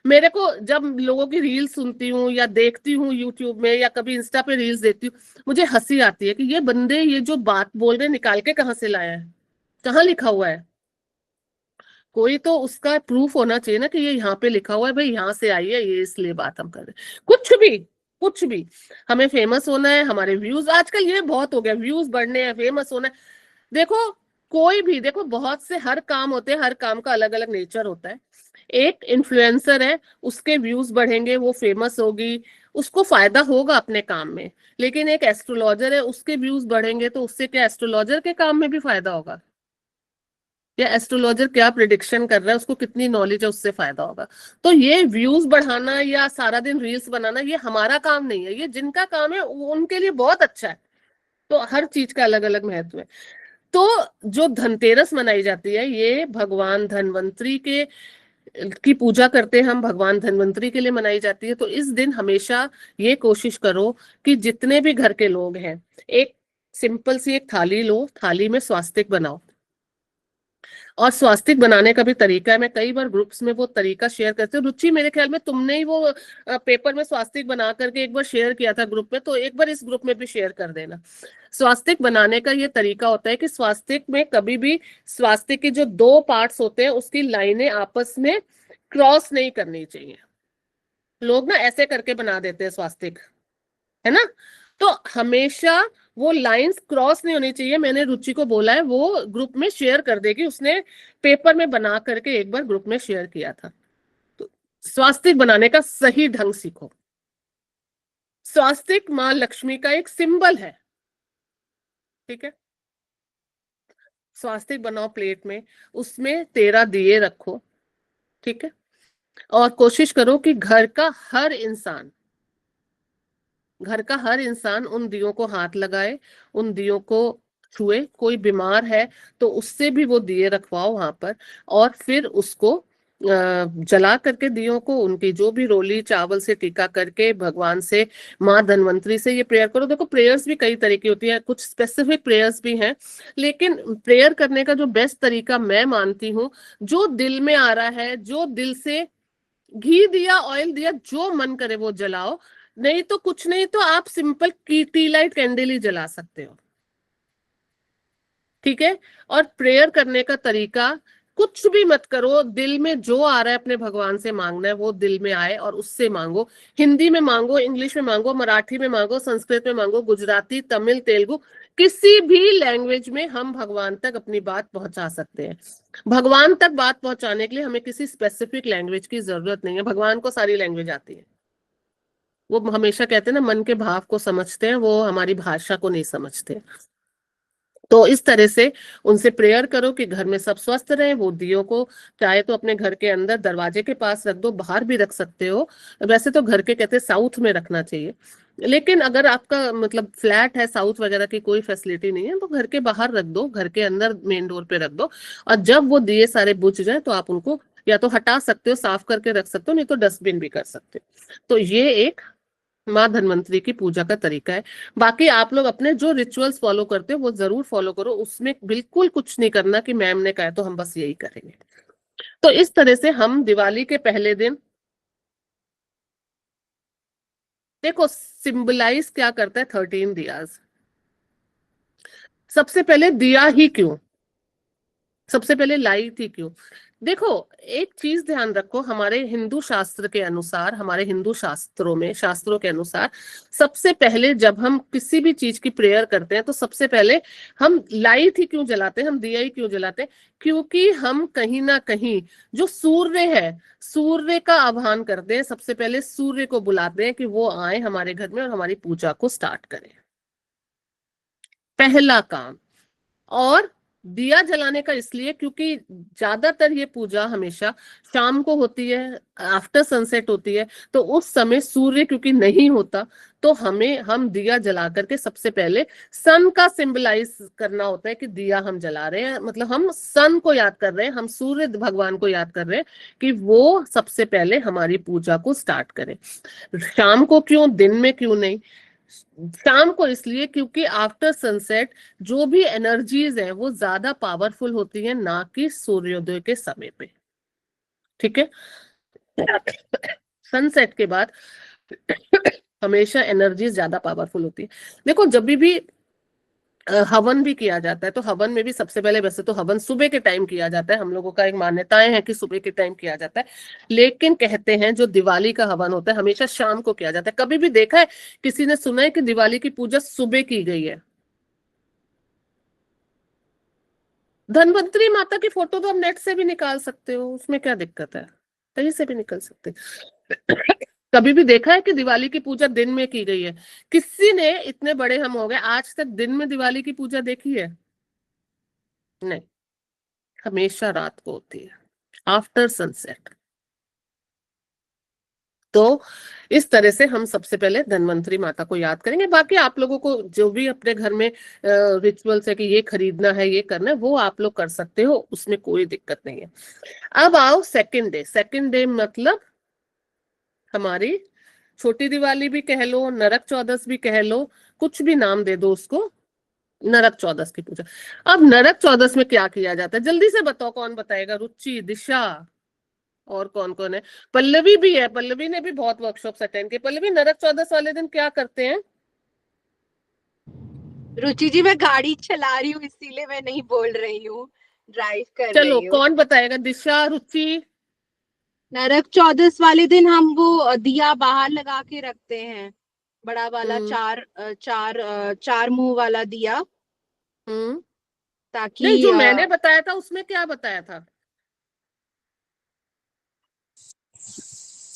Speaker 1: मेरे को जब लोगों की रील्स सुनती हूँ या देखती हूँ यूट्यूब में या कभी इंस्टा पे रील्स देखती हूँ, मुझे हंसी आती है कि ये बंदे ये जो बात बोल रहे निकाल के कहाँ से लाया है, कहाँ लिखा हुआ है। कोई तो उसका प्रूफ होना चाहिए ना कि ये यहाँ पे लिखा हुआ है, भाई यहाँ से आई है ये, इसलिए बात हम कर रहे हैं। कुछ भी, कुछ भी, हमें फेमस होना है, हमारे व्यूज, आजकल ये बहुत हो गया, व्यूज बढ़ने हैं, फेमस होना है। देखो कोई भी, देखो बहुत से हर काम होते हैं, हर काम का अलग अलग नेचर होता है। एक इन्फ्लुएंसर है, उसके व्यूज बढ़ेंगे, वो फेमस होगी, उसको फायदा होगा अपने काम में। लेकिन एक एस्ट्रोलॉजर है, उसके व्यूज बढ़ेंगे तो उससे क्या एस्ट्रोलॉजर के काम में भी फायदा होगा? या एस्ट्रोलॉजर क्या प्रिडिक्शन कर रहा है, उसको कितनी नॉलेज है, उससे फायदा होगा। तो ये व्यूज बढ़ाना या सारा दिन रील्स बनाना ये हमारा काम नहीं है, ये जिनका काम है उनके लिए बहुत अच्छा है। तो हर चीज का अलग अलग महत्व है। तो जो धनतेरस मनाई जाती है ये भगवान धनवंतरी की पूजा करते हैं हम, भगवान धनवंतरी के लिए मनाई जाती है। तो इस दिन हमेशा ये कोशिश करो कि जितने भी घर के लोग हैं, एक सिंपल सी एक थाली लो, थाली में स्वास्तिक बनाओ। और स्वास्तिक बनाने का भी तरीका है, मैं कई बार ग्रुप्स में वो तरीका शेयर करती हूँ। रुचि मेरे ख्याल में तुमने ही वो पेपर में स्वास्तिक बना करके एक बार शेयर किया था ग्रुप में, तो एक बार इस ग्रुप में भी शेयर कर देना। स्वास्तिक बनाने का ये तरीका होता है कि स्वास्तिक में कभी भी स्वास्तिक के जो दो पार्ट्स होते हैं उसकी लाइनें आपस में क्रॉस नहीं करनी चाहिए। लोग ना ऐसे करके बना देते हैं स्वास्तिक, है ना, तो हमेशा वो लाइंस क्रॉस नहीं होनी चाहिए। मैंने रुचि को बोला है वो ग्रुप में शेयर कर देगी, उसने पेपर में बना करके एक बार ग्रुप में शेयर किया था। तो स्वास्तिक बनाने का सही ढंग सीखो। स्वास्तिक माँ लक्ष्मी का एक सिंबल है, ठीक है। स्वास्तिक बनाओ प्लेट में, उसमें 13 दिए रखो, ठीक है। और कोशिश करो कि घर का हर इंसान उन दियों को हाथ लगाए, उन दियों को छुए। कोई बीमार है तो उससे भी वो दिए रखवाओ वहां पर, और फिर उसको जला करके दियों को उनकी जो भी रोली चावल से टीका करके भगवान से, माँ धनवंतरी से ये प्रेयर करो। देखो प्रेयर्स भी कई तरह की होती है, कुछ स्पेसिफिक प्रेयर्स भी हैं, लेकिन प्रेयर करने का जो बेस्ट तरीका मैं मानती हूँ, जो दिल में आ रहा है, जो दिल से, घी दिया, ऑयल दिया, जो मन करे वो जलाओ। नहीं तो कुछ नहीं तो आप सिंपल टी लाइट कैंडल ही जला सकते हो, ठीक है। और प्रेयर करने का तरीका, कुछ भी मत करो, दिल में जो आ रहा है अपने भगवान से मांगना है वो दिल में आए और उससे मांगो। हिंदी में मांगो, इंग्लिश में मांगो, मराठी में मांगो, संस्कृत में मांगो, गुजराती, तमिल, तेलुगु, किसी भी लैंग्वेज में हम भगवान तक अपनी बात पहुंचा सकते हैं। भगवान तक बात पहुंचाने के लिए हमें किसी स्पेसिफिक लैंग्वेज की जरूरत नहीं है, भगवान को सारी लैंग्वेज आती है। वो हमेशा कहते हैं ना, मन के भाव को समझते हैं, वो हमारी भाषा को नहीं समझते। तो इस तरह से उनसे प्रेयर करो कि घर में सब स्वस्थ रहे। वो दियों को चाहे तो अपने घर के अंदर दरवाजे के पास रख दो, बाहर भी रख सकते हो। वैसे तो घर के कहते साउथ में रखना चाहिए, लेकिन अगर आपका मतलब फ्लैट है, साउथ वगैरह की कोई फैसिलिटी नहीं है, तो घर के बाहर रख दो, घर के अंदर मेन डोर पे रख दो। और जब वो दिए सारे बुझ जाए तो आप उनको या तो हटा सकते हो, साफ करके रख सकते हो, नहीं तो डस्टबिन भी कर सकते हो। तो ये एक माँ धनवंतरी की पूजा का तरीका है। बाकी आप लोग अपने जो रिचुअल्स फॉलो करते हो वो जरूर फॉलो करो, उसमें बिल्कुल कुछ नहीं करना कि मैम ने कहा तो हम बस यही करेंगे। तो इस तरह से हम दिवाली के पहले दिन, देखो सिंबलाइज क्या करता है 13 दियाज। सबसे पहले दिया ही क्यों, सबसे पहले लाई थी क्यों? देखो एक चीज ध्यान रखो, हमारे हिंदू शास्त्र के अनुसार, हमारे हिंदू शास्त्रों के अनुसार सबसे पहले जब हम किसी भी चीज की प्रेयर करते हैं तो सबसे पहले हम लाई थी क्यों जलाते हैं, हम दिया ही क्यों जलाते हैं? क्योंकि हम कहीं ना कहीं जो सूर्य है, सूर्य का आह्वान करते हैं। सबसे पहले सूर्य को बुलाते हैं कि वो आए हमारे घर में और हमारी पूजा को स्टार्ट करें, पहला काम। और दिया जलाने का इसलिए क्योंकि ज्यादातर ये पूजा हमेशा शाम को होती है, आफ्टर सनसेट होती है, तो उस समय सूर्य क्योंकि नहीं होता, तो हम दिया जला करके सबसे पहले सन का सिंबलाइज करना होता है कि दिया हम जला रहे हैं, मतलब हम सन को याद कर रहे हैं, हम सूर्य भगवान को याद कर रहे हैं कि वो सबसे पहले हमारी पूजा को स्टार्ट करें। शाम को क्यों, दिन में क्यों नहीं? शाम को इसलिए क्योंकि आफ्टर सनसेट जो भी एनर्जीज है वो ज्यादा पावरफुल होती है, ना कि सूर्योदय के समय पे, ठीक है। सनसेट के बाद हमेशा एनर्जीज ज्यादा पावरफुल होती है। देखो जब भी हवन भी किया जाता है तो हवन में भी सबसे पहले, वैसे तो हवन सुबह के टाइम किया जाता है, हम लोगों का एक मान्यताएं है कि सुबह के टाइम किया जाता है, लेकिन कहते हैं जो दिवाली का हवन होता है हमेशा शाम को किया जाता है। कभी भी देखा है किसी ने सुना है कि दिवाली की पूजा सुबह की गई है? धनवंतरी माता की फोटो तो आप नेट से भी निकाल सकते हो, उसमें क्या दिक्कत है, कहीं से भी निकल सकते। कभी भी देखा है कि दिवाली की पूजा दिन में की गई है? किसी ने, इतने बड़े हम हो गए, आज तक दिन में दिवाली की पूजा देखी है? नहीं। हमेशा रात को होती है, आफ्टर सनसेट। तो इस तरह से हम सबसे पहले धन्वंतरी माता को याद करेंगे। बाकी आप लोगों को जो भी अपने घर में रिचुअल्स है कि ये खरीदना है, ये करना है, वो आप लोग कर सकते हो, उसमें कोई दिक्कत नहीं है। अब आओ सेकंड डे। सेकंड डे मतलब हमारी छोटी दिवाली भी कह लो, नरक चौदस भी कह लो, कुछ भी नाम दे दो उसको, नरक चौदस की पूजा। अब नरक चौदस में क्या किया जाता है, जल्दी से बताओ, कौन बताएगा? रुचि, दिशा, और कौन कौन है? पल्लवी भी है, पल्लवी ने भी बहुत वर्कशॉप्स अटेंड किए। पल्लवी, नरक चौदस वाले दिन क्या करते हैं?
Speaker 7: रुचि जी, मैं गाड़ी चला रही हूँ इसीलिए मैं नहीं बोल रही हूँ, ड्राइव कर
Speaker 1: चलो,
Speaker 7: रही हूँ।
Speaker 1: कौन बताएगा? दिशा, रुचि।
Speaker 7: नरक चौदस वाले दिन हम वो दिया बाहर लगा के रखते हैं, बड़ा वाला चार मुंह वाला दिया, ताकि
Speaker 1: नहीं, जो मैंने बताया था उसमें क्या बताया था?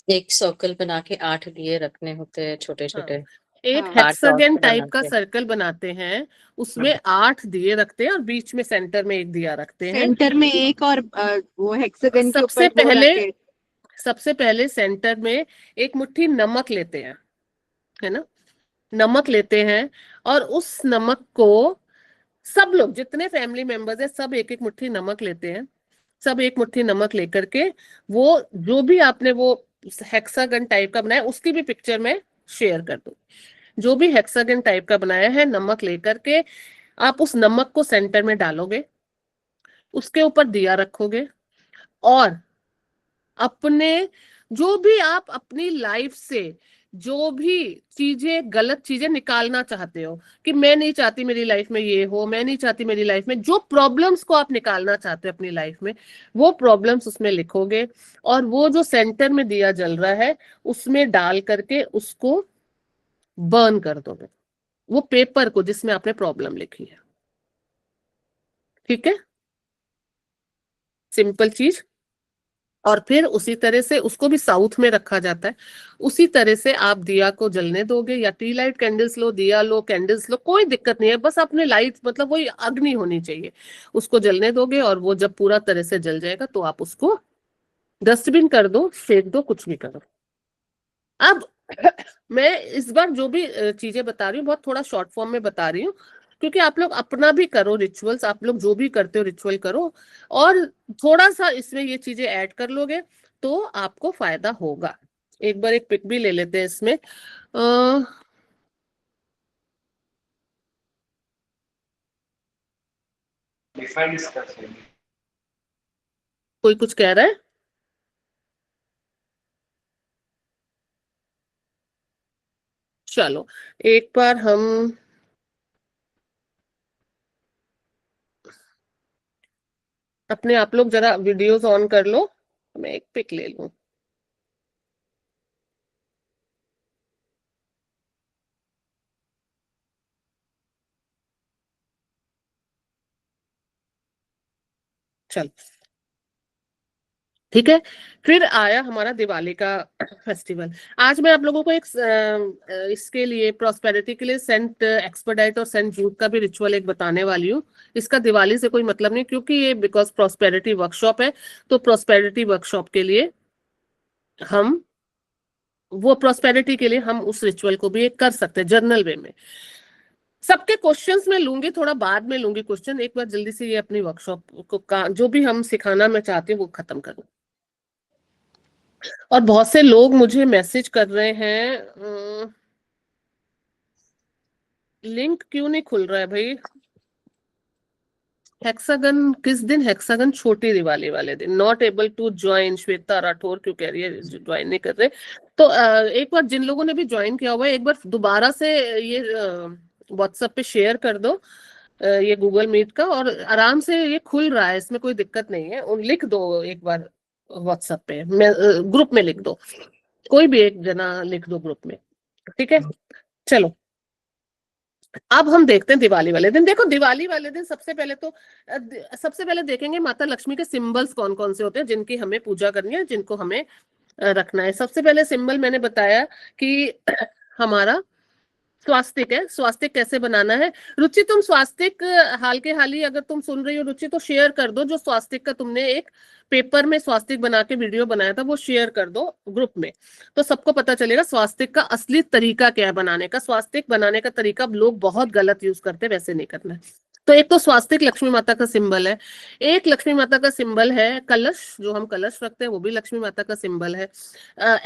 Speaker 6: एक सर्कल बना के 8 दिए रखने होते हैं, छोटे छोटे।
Speaker 1: एक
Speaker 7: हाँ।
Speaker 1: हेक्सागन
Speaker 6: डॉट्स
Speaker 1: टाइप का
Speaker 6: बनाते हैं।
Speaker 1: सर्कल बनाते हैं, उसमें 8 दिए रखते हैं और बीच में सेंटर में एक दिया रखते हैं।
Speaker 7: सेंटर में एक, और वो हेक्सागन के
Speaker 1: सबसे
Speaker 7: ऊपर वो
Speaker 1: पहले
Speaker 7: रखे।
Speaker 1: सबसे पहले सेंटर में एक मुट्ठी नमक लेते हैं, है ना? नमक लेते हैं और उस नमक को सब लोग, जितने फैमिली मेंबर्स हैं, सब एक एक मुट्ठी नमक लेते हैं। सब एक मुट्ठी नमक लेकर के वो जो भी आपने वो हेक्सागन टाइप का बनाया, उसकी भी पिक्चर में शेयर कर दो। जो भी हेक्सागन टाइप का बनाया है, नमक लेकर के आप उस नमक को सेंटर में डालोगे, उसके ऊपर दिया रखोगे, और अपने जो भी आप अपनी लाइफ से जो भी चीजें, गलत चीजें निकालना चाहते हो, कि मैं नहीं चाहती मेरी लाइफ में ये हो, मैं नहीं चाहती मेरी लाइफ में, जो प्रॉब्लम्स को आप निकालना चाहते हो अपनी लाइफ में, वो प्रॉब्लम्स उसमें लिखोगे, और वो जो सेंटर में दिया जल रहा है उसमें डाल करके उसको बर्न कर दोगे, वो पेपर को जिसमें आपने प्रॉब्लम लिखी है। ठीक है, सिंपल चीज। और फिर उसी तरह से उसको भी साउथ में रखा जाता है। उसी तरह से आप दिया को जलने दोगे, या टी लाइट कैंडल्स लो, दिया लो, कैंडल्स लो, कोई दिक्कत नहीं है, बस अपने लाइट मतलब वही अग्नि होनी चाहिए, उसको जलने दोगे। और वो जब पूरा तरह से जल जाएगा तो आप उसको डस्टबिन कर दो, फेंक दो, कुछ भी करो। अब मैं इस बार जो भी चीजें बता रही हूँ बहुत थोड़ा शॉर्ट फॉर्म में बता रही हूँ, क्योंकि आप लोग अपना भी करो रिचुअल्स, आप लोग जो भी करते हो रिचुअल करो, और थोड़ा सा इसमें ये चीजें ऐड कर लोगे तो आपको फायदा होगा। एक बार एक पिक भी ले लेते हैं इसमें। कोई कुछ कह रहा है? चलो, एक बार हम अपने, आप लोग जरा वीडियोस ऑन कर लो, मैं एक पिक ले लूं। चल, ठीक है। फिर आया हमारा दिवाली का फेस्टिवल। आज मैं आप लोगों को एक इसके लिए, प्रॉस्पेरिटी के लिए, सेंट एक्सपेडाइट और सेंट जूड का भी रिचुअल एक बताने वाली हूँ। इसका दिवाली से कोई मतलब नहीं, क्योंकि ये बिकॉज प्रॉस्पेरिटी वर्कशॉप है, तो प्रॉस्पेरिटी वर्कशॉप के लिए हम, वो प्रॉस्पेरिटी के लिए हम उस रिचुअल को भी एक कर सकते हैं जर्नल वे में। सबके क्वेश्चंस में लूंगी, थोड़ा बाद में लूंगी क्वेश्चन। एक बार जल्दी से ये अपनी वर्कशॉप को जो भी हम सिखाना मैं चाहती हूँ वो खत्म करूँ। और बहुत से लोग मुझे मैसेज कर रहे हैं, लिंक क्यों नहीं खुल रहा है भाई? हेक्सागन किस दिन? हेक्सागन छोटी दिवाली वाले दिन। Not able to join, Shweta Rathore क्यों कह रही है ज्वाइन नहीं कर रहे? तो एक बार जिन लोगों ने भी ज्वाइन किया हुआ है, एक बार दोबारा से ये व्हाट्सएप पे शेयर कर दो ये गूगल मीट का, और आराम से ये खुल रहा है, इसमें कोई दिक्कत नहीं है। लिख दो एक बार व्हाट्सएप पे, ग्रुप में लिख दो, कोई भी एक जना लिख दो ग्रुप में, ठीक है? चलो, अब हम देखते हैं दिवाली वाले दिन। देखो, दिवाली वाले दिन सबसे पहले तो सबसे पहले देखेंगे माता लक्ष्मी के सिंबल्स कौन कौन से होते हैं जिनकी हमें पूजा करनी है, जिनको हमें रखना है। सबसे पहले सिंबल मैंने बताया कि हमारा स्वास्तिक है, स्वास्तिक कैसे बनाना है। रुचि तुम स्वास्तिक हाल के हाल ही अगर तुम सुन रही हो रुचि, तो शेयर कर दो जो स्वास्तिक का तुमने एक पेपर में स्वास्तिक बना के वीडियो बनाया था, वो शेयर कर दो ग्रुप में, तो सबको पता चलेगा स्वास्तिक का असली तरीका क्या है बनाने का। स्वास्तिक बनाने का तरीका लोग बहुत गलत यूज करते हैं, वैसे नहीं करना है। तो एक तो स्वास्तिक लक्ष्मी माता का सिंबल है, एक लक्ष्मी माता का सिंबल है कलश, जो हम कलश रखते हैं वो भी लक्ष्मी माता का सिंबल है।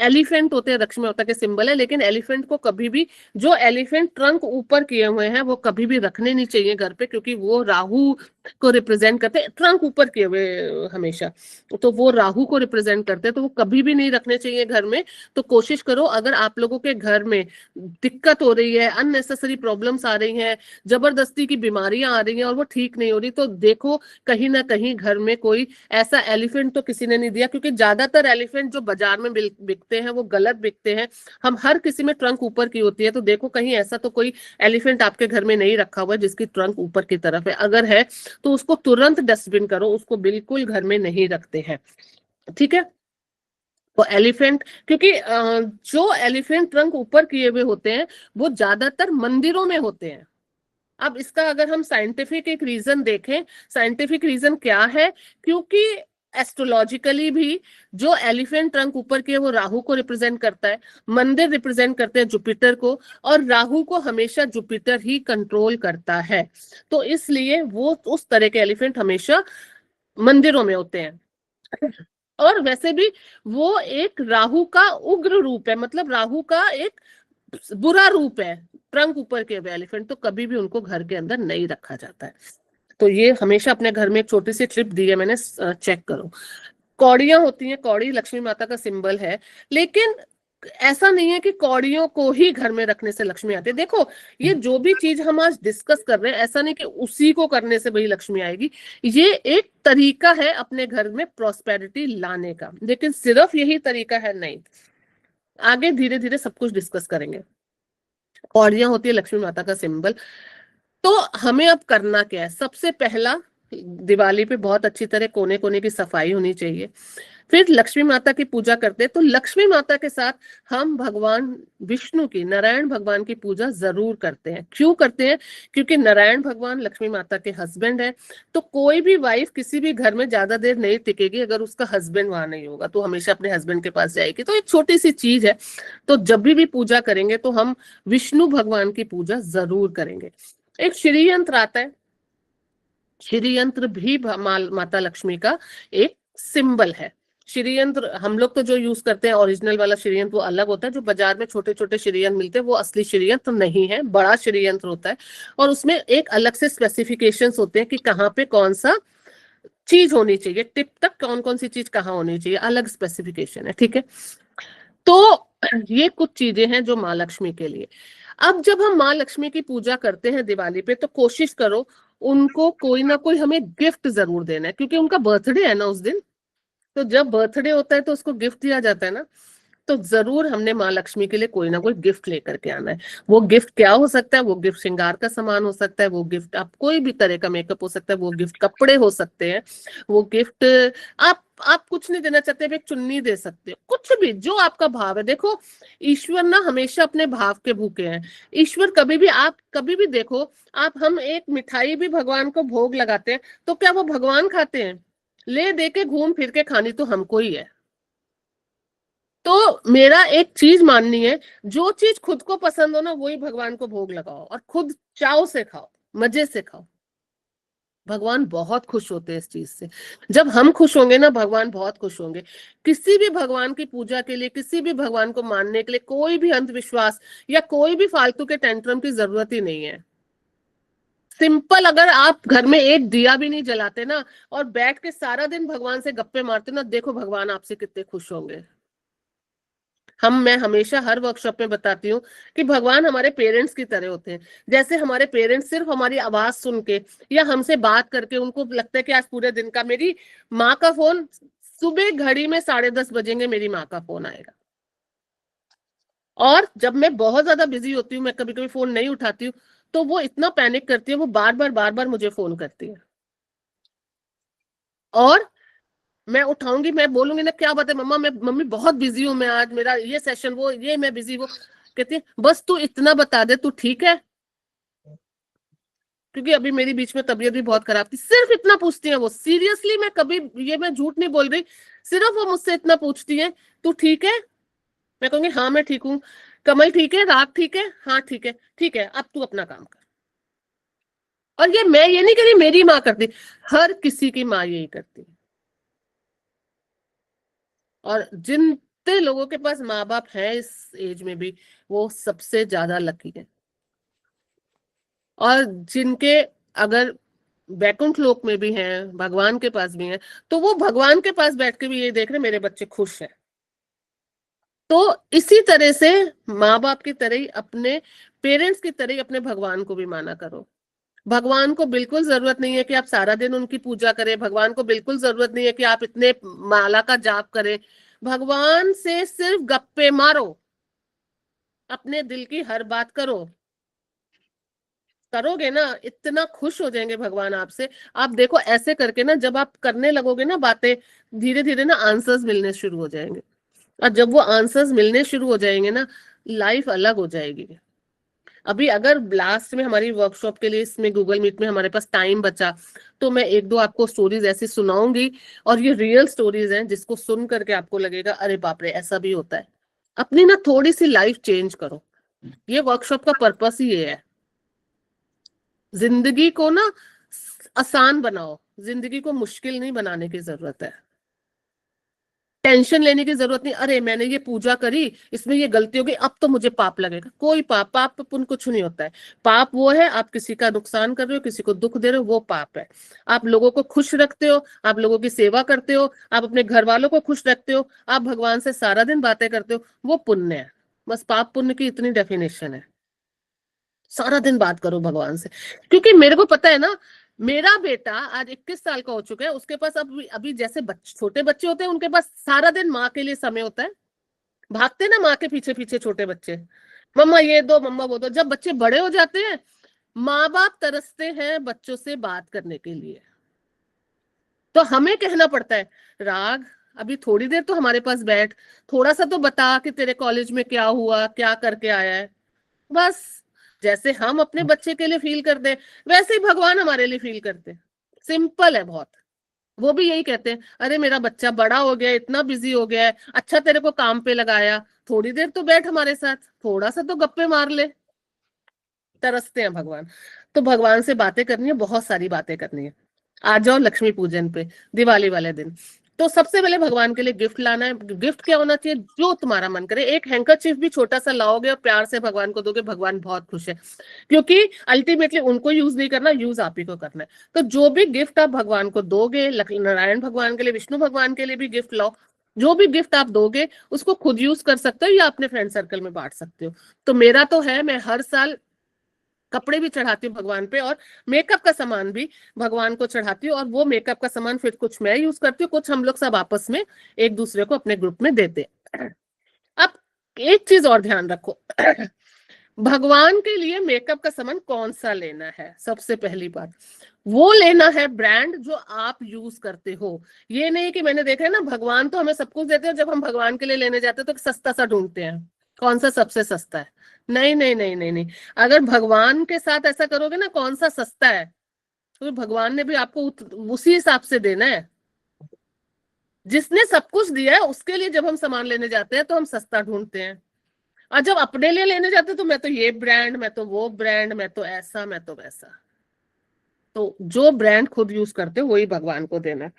Speaker 1: एलिफेंट होते हैं लक्ष्मी माता के सिंबल है, लेकिन एलिफेंट को कभी भी, जो एलिफेंट ट्रंक ऊपर किए हुए हैं वो कभी भी रखने नहीं चाहिए घर पे, क्योंकि वो राहु को रिप्रेजेंट करते हैं। ट्रंक ऊपर किए हुए हमेशा, तो वो राहु को रिप्रेजेंट करते हैं, तो वो कभी भी नहीं रखने चाहिए घर में। तो कोशिश करो, अगर आप लोगों के घर में दिक्कत हो रही है, अननेसेसरी प्रॉब्लम्स आ रही हैं, जबरदस्ती की बीमारियां आ रही हैं और वो ठीक नहीं हो रही, तो देखो कहीं ना कहीं घर में कोई ऐसा एलिफेंट तो किसी ने नहीं दिया, क्योंकि ज्यादातर एलिफेंट जो बाजार में बिकते हैं वो गलत बिकते हैं। हम हर किसी में ट्रंक ऊपर की होती है, तो देखो कहीं ऐसा तो कोई एलिफेंट आपके घर में नहीं रखा हुआ है जिसकी ट्रंक ऊपर की तरफ है। अगर है तो उसको तुरंत डस्टबिन करो, उसको बिल्कुल घर में नहीं रखते हैं, ठीक है। तो एलिफेंट, क्योंकि जो एलिफेंट ट्रंक ऊपर किए हुए होते हैं वो ज्यादातर मंदिरों में होते हैं। अब इसका अगर हम साइंटिफिक एक रीजन देखें, साइंटिफिक रीजन क्या है, क्योंकि एस्ट्रोलॉजिकली भी जो एलिफेंट ट्रंक ऊपर किए वो राहु को रिप्रेजेंट करता है, मंदिर रिप्रेजेंट करते हैं जुपिटर को, और राहु को हमेशा जुपिटर ही कंट्रोल करता है। तो इसलिए वो उस तरह के एलिफेंट हमेशा मंदिरों में होते हैं। और वैसे भी वो एक राहु का उग्र रूप है, मतलब राहु का एक बुरा रूप है। ट्रंक ऊपर के एलिफेंट तो कभी भी उनको घर के अंदर नहीं रखा जाता है। तो ये हमेशा अपने घर में एक छोटी सी ट्रिप दी है मैंने, चेक करो। कौड़ियां होती हैं, कौड़ी लक्ष्मी माता का सिंबल है, लेकिन ऐसा नहीं है कि कौड़ियों को ही घर में रखने से लक्ष्मी आती है। देखो ये जो भी चीज हम आज डिस्कस कर रहे हैं, ऐसा नहीं कि उसी को करने से भाई लक्ष्मी आएगी, ये एक तरीका है अपने घर में प्रॉस्पेरिटी लाने का, लेकिन सिर्फ यही तरीका है नहीं। आगे धीरे धीरे सब कुछ डिस्कस करेंगे। कौड़ियां होती है लक्ष्मी माता का सिंबल। तो हमें अब करना क्या है, सबसे पहला दिवाली पे बहुत अच्छी तरह कोने कोने की सफाई होनी चाहिए। फिर लक्ष्मी माता की पूजा करते हैं, तो लक्ष्मी माता के साथ हम भगवान विष्णु की, नारायण भगवान की पूजा जरूर करते हैं। क्यों करते हैं, क्योंकि नारायण भगवान लक्ष्मी माता के हस्बैंड है। तो कोई भी वाइफ किसी भी घर में ज्यादा देर नहीं टिकेगी अगर उसका हस्बैंड वहां नहीं होगा, तो हमेशा अपने हस्बैंड के पास जाएगी। तो एक छोटी सी चीज है, तो जब भी पूजा करेंगे तो हम विष्णु भगवान की पूजा जरूर करेंगे। एक श्री यंत्र आता है, श्री यंत्र भी माता लक्ष्मी का एक सिंबल है। श्री यंत्र हम लोग तो जो यूज करते हैं ओरिजिनल वाला श्री यंत्र वो अलग होता है, जो बाजार में छोटे छोटे श्री यंत्र मिलते हैं वो असली श्री यंत्र नहीं है, बड़ा श्री यंत्र होता है, और उसमें एक अलग से स्पेसिफिकेशंस होते हैं कि कहाँ पे कौन सा चीज होनी चाहिए, टिप तक कौन कौन सी चीज कहाँ होनी चाहिए, अलग स्पेसिफिकेशन है, ठीक है। तो ये कुछ चीजें हैं जो माँ लक्ष्मी के लिए। अब जब हम माँ लक्ष्मी की पूजा करते हैं दिवाली पे, तो कोशिश करो उनको कोई ना कोई हमें गिफ्ट जरूर देना है, क्योंकि उनका बर्थडे है ना उस दिन। तो जब बर्थडे होता है तो उसको गिफ्ट दिया जाता है ना, तो जरूर हमने माँ लक्ष्मी के लिए कोई ना कोई गिफ्ट लेकर के आना है। वो गिफ्ट क्या हो सकता है, वो गिफ्ट श्रृंगार का सामान हो सकता है, वो गिफ्ट आप कोई भी तरह का मेकअप हो सकता है, वो गिफ्ट कपड़े हो सकते हैं, वो गिफ्ट आप कुछ नहीं देना चाहते, एक चुन्नी दे सकते हो, कुछ भी जो आपका भाव है। देखो ईश्वर ना हमेशा अपने भाव के भूखे हैं। ईश्वर कभी भी, आप कभी भी देखो, हम एक मिठाई भी भगवान को भोग लगाते हैं तो क्या वो भगवान खाते हैं? ले दे के घूम फिर के खानी तो हमको ही है। तो मेरा एक चीज माननी है, जो चीज खुद को पसंद हो ना वही भगवान को भोग लगाओ, और खुद चाव से खाओ, मजे से खाओ। भगवान बहुत खुश होते हैं इस चीज से। जब हम खुश होंगे ना, भगवान बहुत खुश होंगे। किसी भी भगवान की पूजा के लिए, किसी भी भगवान को मानने के लिए कोई भी अंधविश्वास या कोई भी फालतू के टेंट्रम की जरूरत ही नहीं है। सिंपल, अगर आप घर में एक दिया भी नहीं जलाते ना और बैठ के सारा दिन भगवान से गप्पे मारते ना, देखो भगवान आपसे कितने खुश होंगे। मैं हमेशा हर वर्कशॉप में बताती हूँ कि भगवान हमारे पेरेंट्स की तरह होते हैं। जैसे हमारे पेरेंट्स सिर्फ हमारी आवाज सुन के या हमसे बात करके उनको लगता है कि आज पूरे दिन का, मेरी माँ का फोन सुबह घड़ी में 10:30 बजेंगे, मेरी माँ का फोन आएगा। और जब मैं बहुत ज्यादा बिजी होती हूँ, मैं कभी कभी फोन नहीं उठाती हूँ, तो वो इतना पैनिक करती है, वो बार बार मुझे फोन करती है। और मैं उठाऊंगी, मैं बोलूंगी ना क्या बात है मम्मा, मम्मी बहुत बिजी हूँ मैं आज, मेरा ये सेशन, वो ये मैं बिजी, वो कहती है बस तू इतना बता दे तू ठीक है, क्योंकि अभी मेरी बीच में तबीयत भी बहुत खराब थी, सिर्फ इतना पूछती है वो। सीरियसली मैं कभी, ये मैं झूठ नहीं बोल रही, सिर्फ वो मुझसे इतना पूछती है तू ठीक है। मैं कहूंगी हाँ मैं ठीक हूँ। कमल ठीक है, राग ठीक है, हाँ ठीक है, ठीक है अब तू अपना काम कर। और ये मैं ये नहीं कह रही मेरी माँ करती, हर किसी की माँ यही करती है। और जितने लोगों के पास माँ बाप है इस एज में भी, वो सबसे ज्यादा लकी है। और जिनके अगर वैकुंठ लोक में भी हैं, भगवान के पास भी हैं, तो वो भगवान के पास बैठ के भी ये देख रहे मेरे बच्चे खुश हैं। तो इसी तरह से माँ बाप की तरह ही, अपने पेरेंट्स की तरह ही अपने भगवान को भी माना करो। भगवान को बिल्कुल जरूरत नहीं है कि आप सारा दिन उनकी पूजा करें, भगवान को बिल्कुल जरूरत नहीं है कि आप इतने माला का जाप करें। भगवान से सिर्फ गप्पे मारो, अपने दिल की हर बात करो। करोगे ना, इतना खुश हो जाएंगे भगवान आपसे। आप देखो ऐसे करके ना, जब आप करने लगोगे ना बातें, धीरे धीरे ना आंसर्स मिलने शुरू हो जाएंगे। और जब वो आंसर्स मिलने शुरू हो जाएंगे ना, लाइफ अलग हो जाएगी। अभी अगर लास्ट में हमारी वर्कशॉप के लिए इसमें गूगल मीट में हमारे पास टाइम बचा, तो मैं एक दो आपको स्टोरीज ऐसी सुनाऊंगी, और ये रियल स्टोरीज हैं जिसको सुन करके आपको लगेगा अरे बाप रे ऐसा भी होता है। अपनी ना थोड़ी सी लाइफ चेंज करो, ये वर्कशॉप का पर्पस ही ये है। जिंदगी को ना आसान बनाओ, जिंदगी को मुश्किल नहीं बनाने की जरूरत है। टेंशन लेने की जरूरत नहीं, अरे मैंने ये पूजा करी, इसमें ये गलती हो गई, अब तो मुझे पाप लगेगा। कोई पाप पुण्य कुछ नहीं होता है। पाप वो है आप किसी का नुकसान कर रहे हो, किसी को दुख दे रहे हो, वो पाप है। आप लोगों को खुश रखते हो, आप लोगों की सेवा करते हो, आप अपने घर वालों को खुश रखते हो, आप भगवान से सारा दिन बातें करते हो, वो पुण्य है। बस पाप पुण्य की इतनी डेफिनेशन है। सारा दिन बात करो भगवान से, क्योंकि मेरे को पता है ना, मेरा बेटा आज 21 साल का हो चुका है, उसके पास अभी जैसे छोटे बच्चे होते हैं, उनके पास सारा दिन माँ के लिए समय होता है। भागते ना माँ के पीछे पीछे छोटे बच्चे, मम्मा ये दो, मम्मा वो दो। जब बच्चे बड़े हो जाते हैं, माँ बाप तरसते हैं बच्चों से बात करने के लिए, तो हमें कहना पड़ता है राग अभी थोड़ी देर तो हमारे पास बैठ, थोड़ा सा तो बता कि तेरे कॉलेज में क्या हुआ, क्या करके आया है। बस जैसे हम अपने बच्चे के लिए फील करते हैं, वैसे ही भगवान हमारे लिए फील करते हैं। सिंपल है बहुत। वो भी यही कहते हैं, अरे मेरा बच्चा बड़ा हो गया, इतना बिजी हो गया है, अच्छा तेरे को काम पे लगाया, थोड़ी देर तो बैठ हमारे साथ, थोड़ा सा तो गप्पे मार ले। तरसते हैं भगवान। तो भगवान से बातें करनी है, बहुत सारी बातें करनी है। आ जाओ लक्ष्मी पूजन पे, दिवाली वाले दिन। तो सबसे पहले भगवान के लिए गिफ्ट लाना है। गिफ्ट क्या होना चाहिए, जो तुम्हारा मन करे। एक हैंकरचीफ भी छोटा सा लाओगे और प्यार से भगवान को दोगे, भगवान बहुत खुश है, क्योंकि अल्टीमेटली उनको यूज नहीं करना, यूज आप ही को करना है। तो जो भी गिफ्ट आप भगवान को दोगे, नारायण भगवान के लिए, विष्णु भगवान के लिए भी गिफ्ट लाओ। जो भी गिफ्ट आप दोगे उसको खुद यूज कर सकते हो या अपने फ्रेंड सर्कल में बांट सकते हो। तो मेरा तो है, मैं हर साल कपड़े भी चढ़ाती हूँ भगवान पे, और मेकअप का सामान भी भगवान को चढ़ाती हूँ। और वो मेकअप का सामान फिर कुछ मैं यूज करती हूँ, कुछ हम लोग सब आपस में एक दूसरे को अपने ग्रुप में देते हैं। अब एक चीज और ध्यान रखो, भगवान के लिए मेकअप का सामान कौन सा लेना है। सबसे पहली बात, वो लेना है ब्रांड जो आप यूज करते हो। ये नहीं कि मैंने देखा है ना, भगवान तो हमें सब कुछ देते हैं, जब हम भगवान के लिए लेने जाते हैं तो सस्ता सा ढूंढते हैं, कौन सा सबसे सस्ता है। नहीं नहीं नहीं नहीं नहीं, अगर भगवान के साथ ऐसा करोगे ना, कौन सा सस्ता है, तो भगवान ने भी आपको उसी हिसाब से देना है। जिसने सब कुछ दिया है उसके लिए जब हम सामान लेने जाते हैं तो हम सस्ता ढूंढते हैं, और जब अपने लिए लेने जाते हैं तो मैं तो ये ब्रांड, मैं तो वो ब्रांड, मैं तो ऐसा, मैं तो वैसा। तो जो ब्रांड खुद यूज करते हो वही भगवान को देना।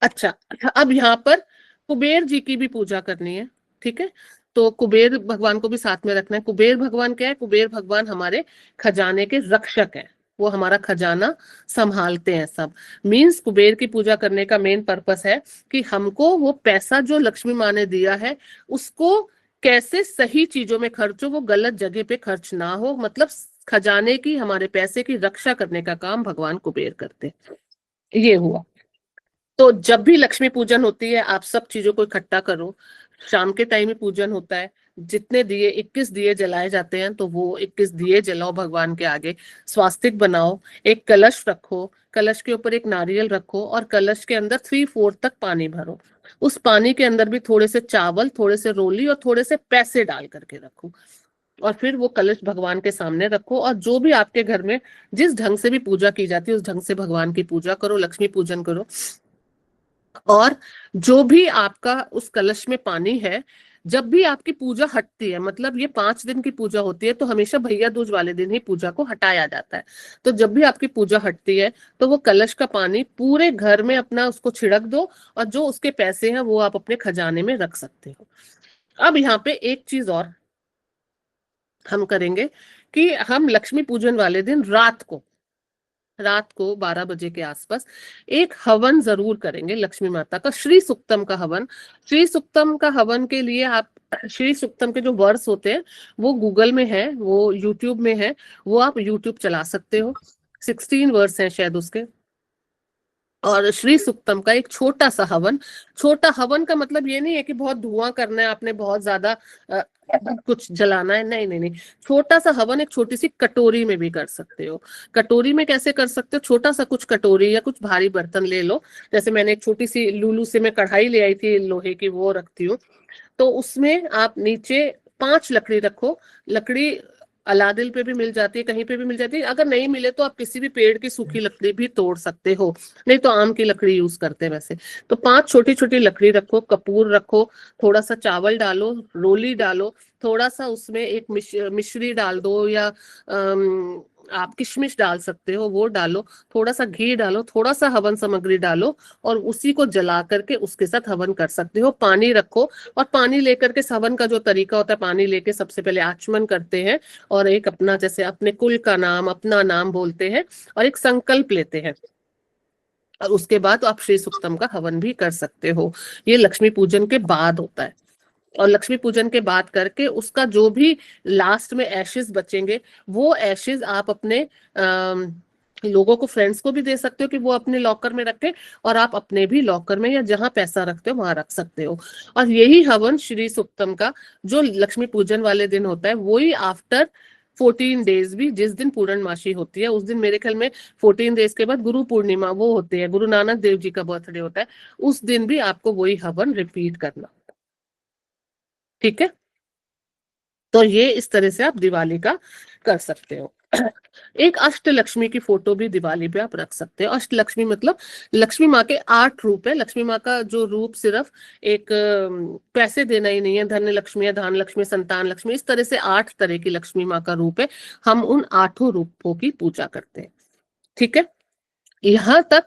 Speaker 1: अच्छा, अब यहाँ पर कुबेर जी की भी पूजा करनी है, ठीक है। तो कुबेर भगवान को भी साथ में रखना है। कुबेर भगवान क्या है, कुबेर भगवान हमारे खजाने के रक्षक हैं, वो हमारा खजाना संभालते हैं सब। मींस कुबेर की पूजा करने का मेन पर्पस है कि हमको वो पैसा जो लक्ष्मी माँ ने दिया है उसको कैसे सही चीजों में खर्च हो, वो गलत जगह पे खर्च ना हो। मतलब खजाने की, हमारे पैसे की रक्षा करने का काम भगवान कुबेर करते हैं। ये हुआ। तो जब भी लक्ष्मी पूजन होती है, आप सब चीजों को इकट्ठा करो। शाम के टाइम ही पूजन होता है, जितने दिए 21 दिए जलाए जाते हैं, तो वो 21 दिए जलाओ भगवान के आगे, स्वास्तिक बनाओ, एक कलश रखो, कलश के ऊपर एक नारियल रखो और कलश के अंदर 3/4 तक पानी भरो। उस पानी के अंदर भी थोड़े से चावल, थोड़े से रोली और थोड़े से पैसे डाल करके रखो और फिर वो कलश भगवान के सामने रखो। और जो भी आपके घर में जिस ढंग से भी पूजा की जाती है उस ढंग से भगवान की पूजा करो, लक्ष्मी पूजन करो। और जो भी आपका उस कलश में पानी है, जब भी आपकी पूजा हटती है, मतलब ये 5 दिन की पूजा होती है, तो हमेशा भैया दूज वाले दिन ही पूजा को हटाया जाता है। तो जब भी आपकी पूजा हटती है तो वो कलश का पानी पूरे घर में अपना उसको छिड़क दो और जो उसके पैसे हैं वो आप अपने खजाने में रख सकते हो। अब यहाँ पे एक चीज और हम करेंगे कि हम लक्ष्मी पूजन वाले दिन रात को 12 बजे के आसपास एक हवन जरूर करेंगे लक्ष्मी माता का, श्री सुक्तम का हवन। श्री सुक्तम का हवन के लिए आप श्री सुक्तम के जो वर्स होते हैं वो गूगल में है, वो यूट्यूब में है, वो आप यूट्यूब चला सकते हो। 16 वर्स हैं शायद उसके। और श्री सुक्तम का एक छोटा सा हवन, छोटा हवन का मतलब ये नहीं है कि बहुत धुआं करना है, आपने बहुत ज्यादा कुछ जलाना है, नहीं नहीं नहीं, छोटा सा हवन एक छोटी सी कटोरी में भी कर सकते हो। कटोरी में कैसे कर सकते हो, छोटा सा कुछ कटोरी या कुछ भारी बर्तन ले लो, जैसे मैंने एक छोटी सी लूलू से मैं कढ़ाई ले आई थी लोहे की, वो रखती हूँ। तो उसमें आप नीचे 5 लकड़ी रखो। लकड़ी अलादिल पे भी मिल जाती है, कहीं पे भी मिल जाती है, अगर नहीं मिले तो आप किसी भी पेड़ की सूखी लकड़ी भी तोड़ सकते हो, नहीं तो आम की लकड़ी यूज करते हैं वैसे। तो 5 छोटी छोटी लकड़ी रखो, कपूर रखो, थोड़ा सा चावल डालो, रोली डालो, थोड़ा सा उसमें एक मिश्री डाल दो या आप किशमिश डाल सकते हो वो डालो, थोड़ा सा घी डालो, थोड़ा सा हवन सामग्री डालो और उसी को जला करके उसके साथ हवन कर सकते हो। पानी रखो और पानी लेकर के हवन का जो तरीका होता है, पानी लेके सबसे पहले आचमन करते हैं और एक अपना जैसे अपने कुल का नाम, अपना नाम बोलते हैं और एक संकल्प लेते हैं और उसके बाद आप श्री सुक्तम का हवन भी कर सकते हो। ये लक्ष्मी पूजन के बाद होता है। और लक्ष्मी पूजन के बाद करके उसका जो भी लास्ट में एशेस बचेंगे, वो एशेस आप अपने लोगों को, फ्रेंड्स को भी दे सकते हो कि वो अपने लॉकर में रखें और आप अपने भी लॉकर में या जहां पैसा रखते हो वहां रख सकते हो। और यही हवन श्री सुक्तम का जो लक्ष्मी पूजन वाले दिन होता है, वही आफ्टर 14 डेज भी, जिस दिन पूर्णमासी होती है उस दिन, मेरे ख्याल में 14 डेज के बाद गुरु पूर्णिमा वो होती है, गुरु नानक देव जी का बर्थडे होता है, उस दिन भी आपको वही हवन रिपीट करना। ठीक है, तो ये इस तरह से आप दिवाली का कर सकते हो। एक अष्टलक्ष्मी की फोटो भी दिवाली पे आप रख सकते हो। अष्टलक्ष्मी मतलब लक्ष्मी माँ के 8 रूप है। लक्ष्मी माँ का जो रूप सिर्फ एक पैसे देना ही नहीं है, धन लक्ष्मी, धान लक्ष्मी, संतान लक्ष्मी, इस तरह से 8 तरह की लक्ष्मी माँ का रूप है। हम उन 8 रूपों की पूजा करते हैं। ठीक है, यहाँ तक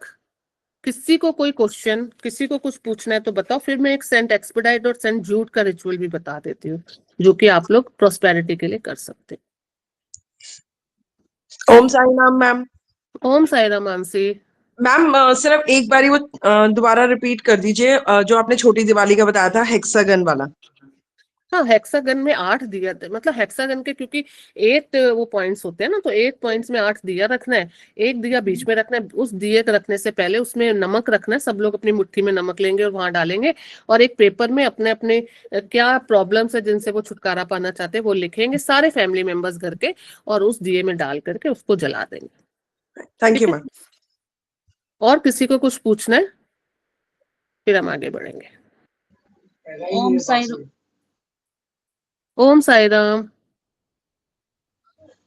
Speaker 1: किसी को कोई क्वेश्चन, किसी को कुछ पूछना है तो बताओ, फिर मैं एक सेंट एक्सपेडाइट और सेंट जूड का रिचुअल भी बता देती हूँ जो कि आप लोग प्रोस्पेरिटी के लिए कर सकते हैं।
Speaker 3: ओम साई राम मैम।
Speaker 1: ओम साई राम मानसी।
Speaker 3: मैम सिर्फ एक बारी वो दोबारा रिपीट कर दीजिए जो आपने छोटी दिवाली का बताया था, हेक्सागन वाला।
Speaker 1: हाँ, हेक्सागन में 8 दिया, मतलब हेक्सागन के क्योंकि 8 वो पॉइंट्स होते हैं ना, तो 8 पॉइंट्स में 8 दिया रखना है। एक दिया बीच में रखना है, उस दिए को रखने से पहले उसमें नमक रखना है। सब लोग अपनी मुट्ठी में नमक लेंगे और वहां डालेंगे और एक पेपर में अपने अपने क्या प्रॉब्लम्स है जिनसे वो छुटकारा पाना चाहते हैं वो लिखेंगे, सारे फैमिली मेंबर्स घर के, और उस दिए में डाल करके उसको जला देंगे।
Speaker 3: Thank you ma'am.
Speaker 1: और किसी को कुछ पूछना है फिर हम आगे बढ़ेंगे।
Speaker 6: ओम साई
Speaker 1: ओम साई राम।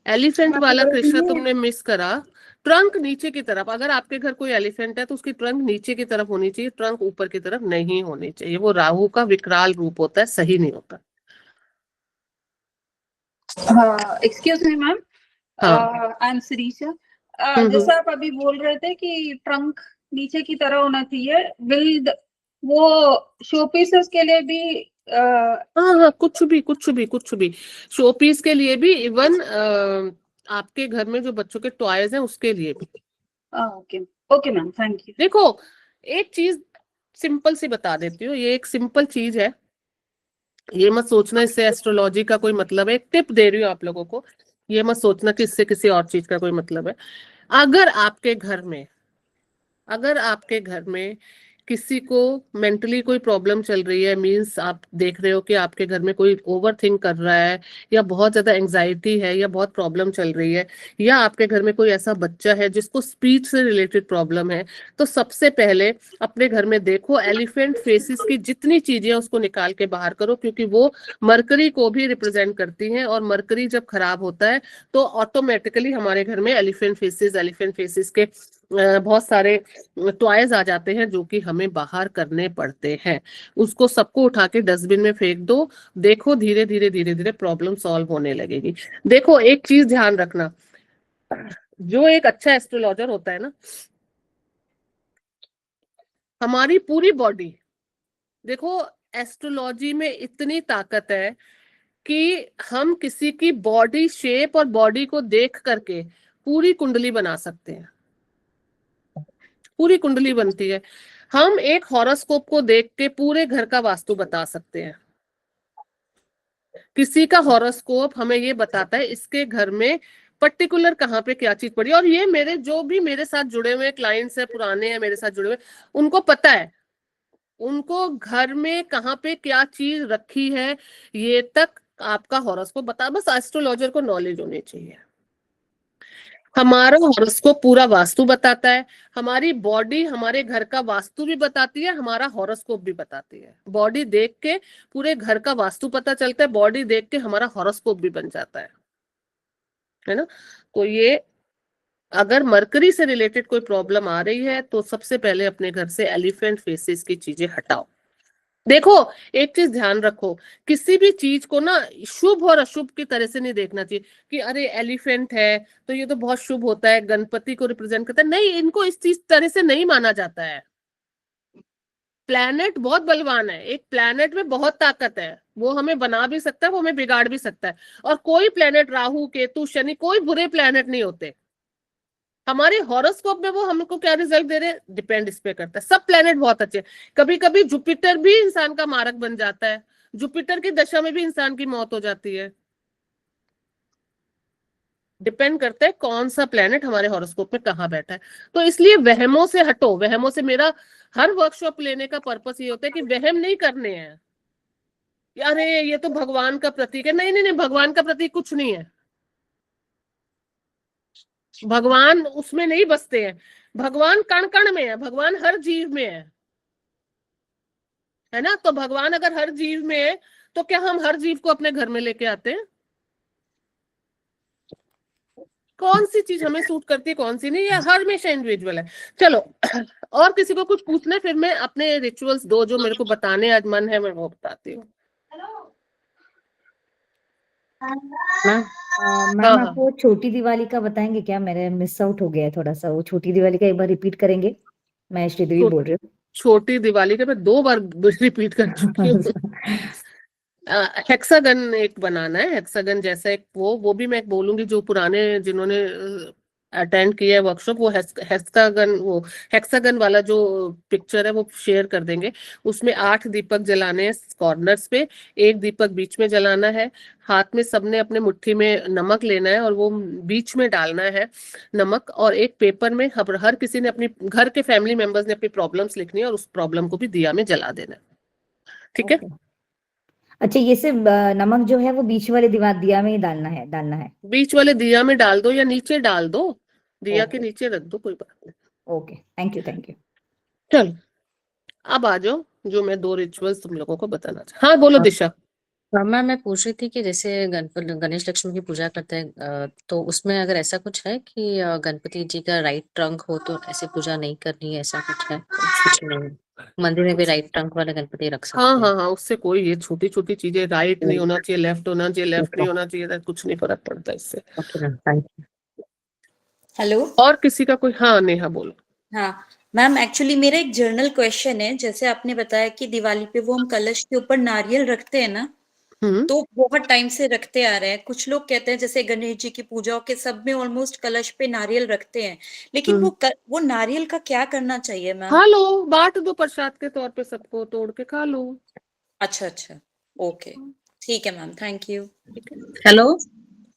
Speaker 1: एलिफेंट वाला कृष्णा तुमने मिस करा। ट्रंक नीचे की तरफ, अगर आपके घर कोई एलिफेंट है तो उसकी ट्रंक नीचे की तरफ होनी चाहिए, ट्रंक ऊपर की तरफ नहीं होनी चाहिए। वो राहु का विकराल रूप होता है, सही नहीं होता।
Speaker 8: एक्सक्यूज मी मैम,
Speaker 1: हाँ।
Speaker 8: I am Shirisha. जैसा आप अभी बोल रहे थे कि ट्रंक नीचे की तरह होना चाहिए, विल वो शो पीसेस के लिए भी
Speaker 1: हाँ हाँ, कुछ भी शो पीस के लिए भी, इवन आपके घर में जो बच्चों के टॉयज हैं उसके लिए भी।
Speaker 8: Okay okay ma'am, thank you.
Speaker 1: देखो, एक चीज सिंपल सी बता देती हूँ, ये एक सिंपल चीज है, ये मत सोचना इससे एस्ट्रोलॉजी का कोई मतलब है। एक टिप दे रही हूँ आप लोगों को, ये मत सोचना कि इससे किसी और चीज का कोई मतलब है। अगर आपके घर में किसी को मेंटली कोई प्रॉब्लम चल रही है, मींस आप देख रहे हो कि आपके घर में कोई ओवर थिंक कर रहा है, या बहुत ज्यादा एंजाइटी है, या बहुत प्रॉब्लम चल रही है, या आपके घर में कोई ऐसा बच्चा है जिसको स्पीच से रिलेटेड प्रॉब्लम है, तो सबसे पहले अपने घर में देखो, एलिफेंट फेसिस की जितनी चीजें हैं उसको निकाल के बाहर करो, क्योंकि वो मरकरी को भी रिप्रेजेंट करती हैं, और मरकरी जब खराब होता है तो ऑटोमेटिकली हमारे घर में एलिफेंट फेसिस के बहुत सारे टॉयज आ जाते हैं जो कि हमें बाहर करने पड़ते हैं। उसको सबको उठा के डस्टबिन में फेंक दो, देखो धीरे धीरे प्रॉब्लम सॉल्व होने लगेगी। देखो एक चीज ध्यान रखना, जो एक अच्छा एस्ट्रोलॉजर होता है ना, हमारी पूरी बॉडी, देखो एस्ट्रोलॉजी में इतनी ताकत है कि हम किसी की बॉडी शेप और बॉडी को देख करके पूरी कुंडली बना सकते हैं, पूरी कुंडली बनती है। हम एक हॉरोस्कोप को देख के पूरे घर का वास्तु बता सकते हैं। किसी का हॉरोस्कोप हमें ये बताता है इसके घर में पर्टिकुलर कहाँ पे क्या चीज पड़ी, और ये मेरे जो भी मेरे साथ जुड़े हुए क्लाइंट्स है, पुराने हैं मेरे साथ जुड़े हुए, उनको पता है, उनको घर में कहाँ पे क्या चीज रखी है ये तक आपका हॉरोस्कोप बता, बस एस्ट्रोलॉजर को नॉलेज होनी चाहिए। हमारा हॉरोस्कोप पूरा वास्तु बताता है, हमारी बॉडी हमारे घर का वास्तु भी बताती है, हमारा हॉरोस्कोप भी बताती है। बॉडी देख के पूरे घर का वास्तु पता चलता है, बॉडी देख के हमारा हॉरोस्कोप भी बन जाता है ना। तो ये अगर मरकरी से रिलेटेड कोई प्रॉब्लम आ रही है तो सबसे पहले अपने घर से एलिफेंट फेसेस की चीजें हटाओ। देखो एक चीज ध्यान रखो, किसी भी चीज को ना शुभ और अशुभ की तरह से नहीं देखना चाहिए कि अरे एलिफेंट है तो ये तो बहुत शुभ होता है, गणपति को रिप्रेजेंट करता है, नहीं, इनको इस चीज तरह से नहीं माना जाता है। प्लैनेट बहुत बलवान है, एक प्लैनेट में बहुत ताकत है, वो हमें बना भी सकता है, वो हमें बिगाड़ भी सकता है, और कोई प्लैनेट, राहु केतु शनि, कोई बुरे प्लैनेट नहीं होते। हमारे हॉरोस्कोप में वो हमको क्या रिजल्ट दे रहे हैं डिपेंड इस पे करता है। सब प्लेनेट बहुत अच्छे, कभी कभी जुपिटर भी इंसान का मारक बन जाता है, जुपिटर की दशा में भी इंसान की मौत हो जाती है। डिपेंड करता है कौन सा प्लेनेट हमारे हॉरोस्कोप में कहाँ बैठा है। तो इसलिए वहमों से हटो, वहमों से, मेरा हर वर्कशॉप लेने का पर्पस ये होता है कि वहम नहीं करने हैं। अरे ये तो भगवान का प्रतीक है, नहीं नहीं नहीं, भगवान का प्रतीक कुछ नहीं है। भगवान उसमें नहीं बसते हैं, भगवान कण कण में है, भगवान हर जीव में है ना। तो भगवान अगर हर जीव में है तो क्या हम हर जीव को अपने घर में लेके आते हैं? कौन सी चीज हमें सूट करती है कौन सी नहीं, ये हर हमेशा इंडिविजुअल है। चलो और किसी को कुछ पूछना है, फिर मैं अपने रिचुअल्स दो जो मेरे को बताने आज मन है मैं वो बताती हूँ।
Speaker 9: मैम आपको छोटी दिवाली का बताएंगे क्या? मेरे मिस आउट हो गया है थोड़ा सा, वो छोटी दिवाली का एक बार रिपीट करेंगे। मैं श्रीदेवी बोल रही हूँ।
Speaker 1: छोटी दिवाली का मैं 2 बार रिपीट कर चुकी हूँ। हेक्सागन एक बनाना है, हेक्सागन जैसा एक वो भी मैं बोलूंगी, जो पुराने जिन्होंने अटेंड किया है वर्कशॉप, वो हेक्सागन वाला जो पिक्चर है वो शेयर कर देंगे। उसमें 8 दीपक जलाने हैं कॉर्नर्स पे, 1 दीपक बीच में जलाना है। हाथ में सबने अपने मुट्ठी में नमक लेना है और वो बीच में डालना है नमक, और एक पेपर में हर किसी ने अपनी घर के फैमिली मेंबर्स ने अपनी प्रॉब्लम्स लिखनी है और उस प्रॉब्लम को भी दिया में जला देना है। ठीक है?
Speaker 9: अच्छा, ये सिर्फ नमक जो है वो बीच वाले दिया में ही डालना है? बीच
Speaker 1: वाले दिया में डाल दो या नीचे डाल दो, दिया के नीचे रख दो, कोई बात नहीं।
Speaker 9: Okay, thank you.
Speaker 1: चलो अब आ जाओ, जो मैं 2 रिचुअल्स तुम लोगों को बताना चाहती। हाँ बोलो दिशा।
Speaker 6: मैम मैं पूछ रही थी कि जैसे गणेश लक्ष्मी की पूजा करते हैं तो उसमें अगर ऐसा कुछ है कि गणपति जी का राइट ट्रंक हो तो ऐसे पूजा नहीं करनी है, ऐसा कुछ है? कुछ नहीं, मंदिर में भी राइट ट्रंक वाले गणपति रख सकते हैं?
Speaker 1: हाँ, उससे कोई, ये छोटी छोटी चीजें, राइट नहीं होना चाहिए, लेफ्ट होना चाहिए, लेफ्ट नहीं होना चाहिए, कुछ नहीं फर्क पड़ता इससे।
Speaker 10: हेलो,
Speaker 1: और किसी का कोई? हाँ नेहा बोलो।
Speaker 10: हाँ मैम, एक्चुअली मेरा एक जर्नल क्वेश्चन है। जैसे आपने बताया कि दिवाली पे वो हम कलश के ऊपर नारियल रखते हैं ना, तो बहुत टाइम से रखते आ रहे हैं। कुछ लोग कहते हैं जैसे गणेश जी की पूजाओं के सब में ऑलमोस्ट कलश पे नारियल रखते हैं, लेकिन वो नारियल का क्या करना चाहिए मैम?
Speaker 1: खा लो, बांट दो प्रसाद के तौर पे, सबको तोड़ के खा लो।
Speaker 10: अच्छा, ओके, ठीक है मैम, थैंक यू।
Speaker 11: हेलो।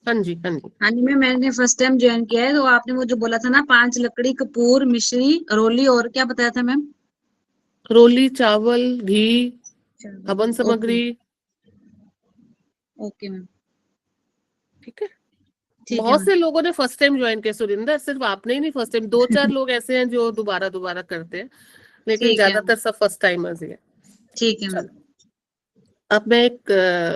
Speaker 1: हाँ जी
Speaker 11: मैम, मैंने फर्स्ट टाइम ज्वाइन किया है, तो आपने वो जो बोला था ना 5 लकड़ी, कपूर, मिश्री, रोली और क्या बताया था मैम?
Speaker 1: रोली, चावल, घी, हवन
Speaker 11: ओके
Speaker 1: सामग्री।
Speaker 11: ओके मैम
Speaker 1: ठीक है।
Speaker 11: ठीक है
Speaker 1: बहुत
Speaker 11: मैम
Speaker 1: से लोगों ने फर्स्ट टाइम ज्वाइन किया सुरिंदर, सिर्फ आपने ही नहीं फर्स्ट टाइम, 2-4 लोग ऐसे हैं जो दोबारा दोबारा करते हैं, लेकिन
Speaker 11: ठीक है
Speaker 1: ज्यादातर सब फर्स्ट टाइमर्स ही है।
Speaker 11: ठीक है मैम
Speaker 1: चलो, अब मैं एक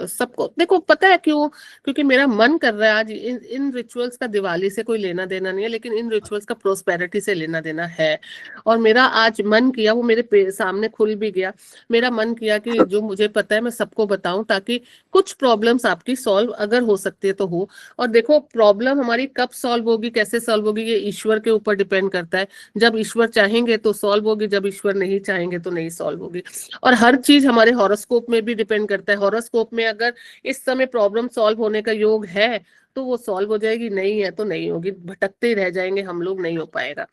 Speaker 1: सबको देखो, पता है क्यों? क्योंकि मेरा मन कर रहा है आज, इन रिचुअल्स का दिवाली से कोई लेना देना नहीं है, लेकिन इन रिचुअल्स का प्रोस्पेरिटी से लेना देना है। और मेरा आज मन किया, वो मेरे सामने खुल भी गया, मेरा मन किया कि जो मुझे पता है मैं सबको बताऊं, ताकि कुछ प्रॉब्लम्स आपकी सॉल्व अगर हो सकती है तो हो। और देखो, प्रॉब्लम हमारी कब सॉल्व होगी, कैसे सॉल्व होगी, ये ईश्वर के ऊपर डिपेंड करता है। जब ईश्वर चाहेंगे तो सॉल्व होगी, जब ईश्वर नहीं चाहेंगे तो नहीं सॉल्व होगी। और हर चीज हमारे हॉरोस्कोप में भी डिपेंड करता है। हॉरोस्कोप में अगर इस समय प्रॉब्लम सॉल्व होने का योग है तो वो सॉल्व हो जाएगी, नहीं है तो नहीं होगी, भटकते ही रह जाएंगे हम लोग, नहीं हो पाएगा।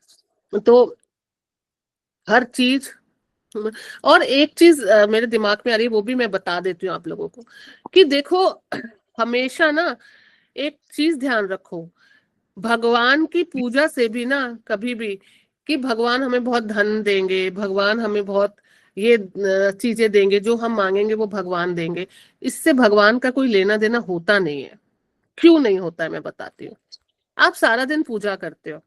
Speaker 1: तो हर चीज। और एक चीज मेरे दिमाग में आ रही है, वो भी मैं बता देती हूँ आप लोगों को, कि देखो हमेशा ना एक चीज ध्यान रखो, भगवान की पूजा से भी ना कभी भी, कि भगवान हमें बहुत धन देंगे, भगवान हमें बहुत ये चीजें देंगे, जो हम मांगेंगे वो भगवान देंगे, इससे भगवान का कोई लेना देना होता नहीं है। क्यों नहीं होता है मैं बताती हूँ। आप सारा दिन पूजा करते हो,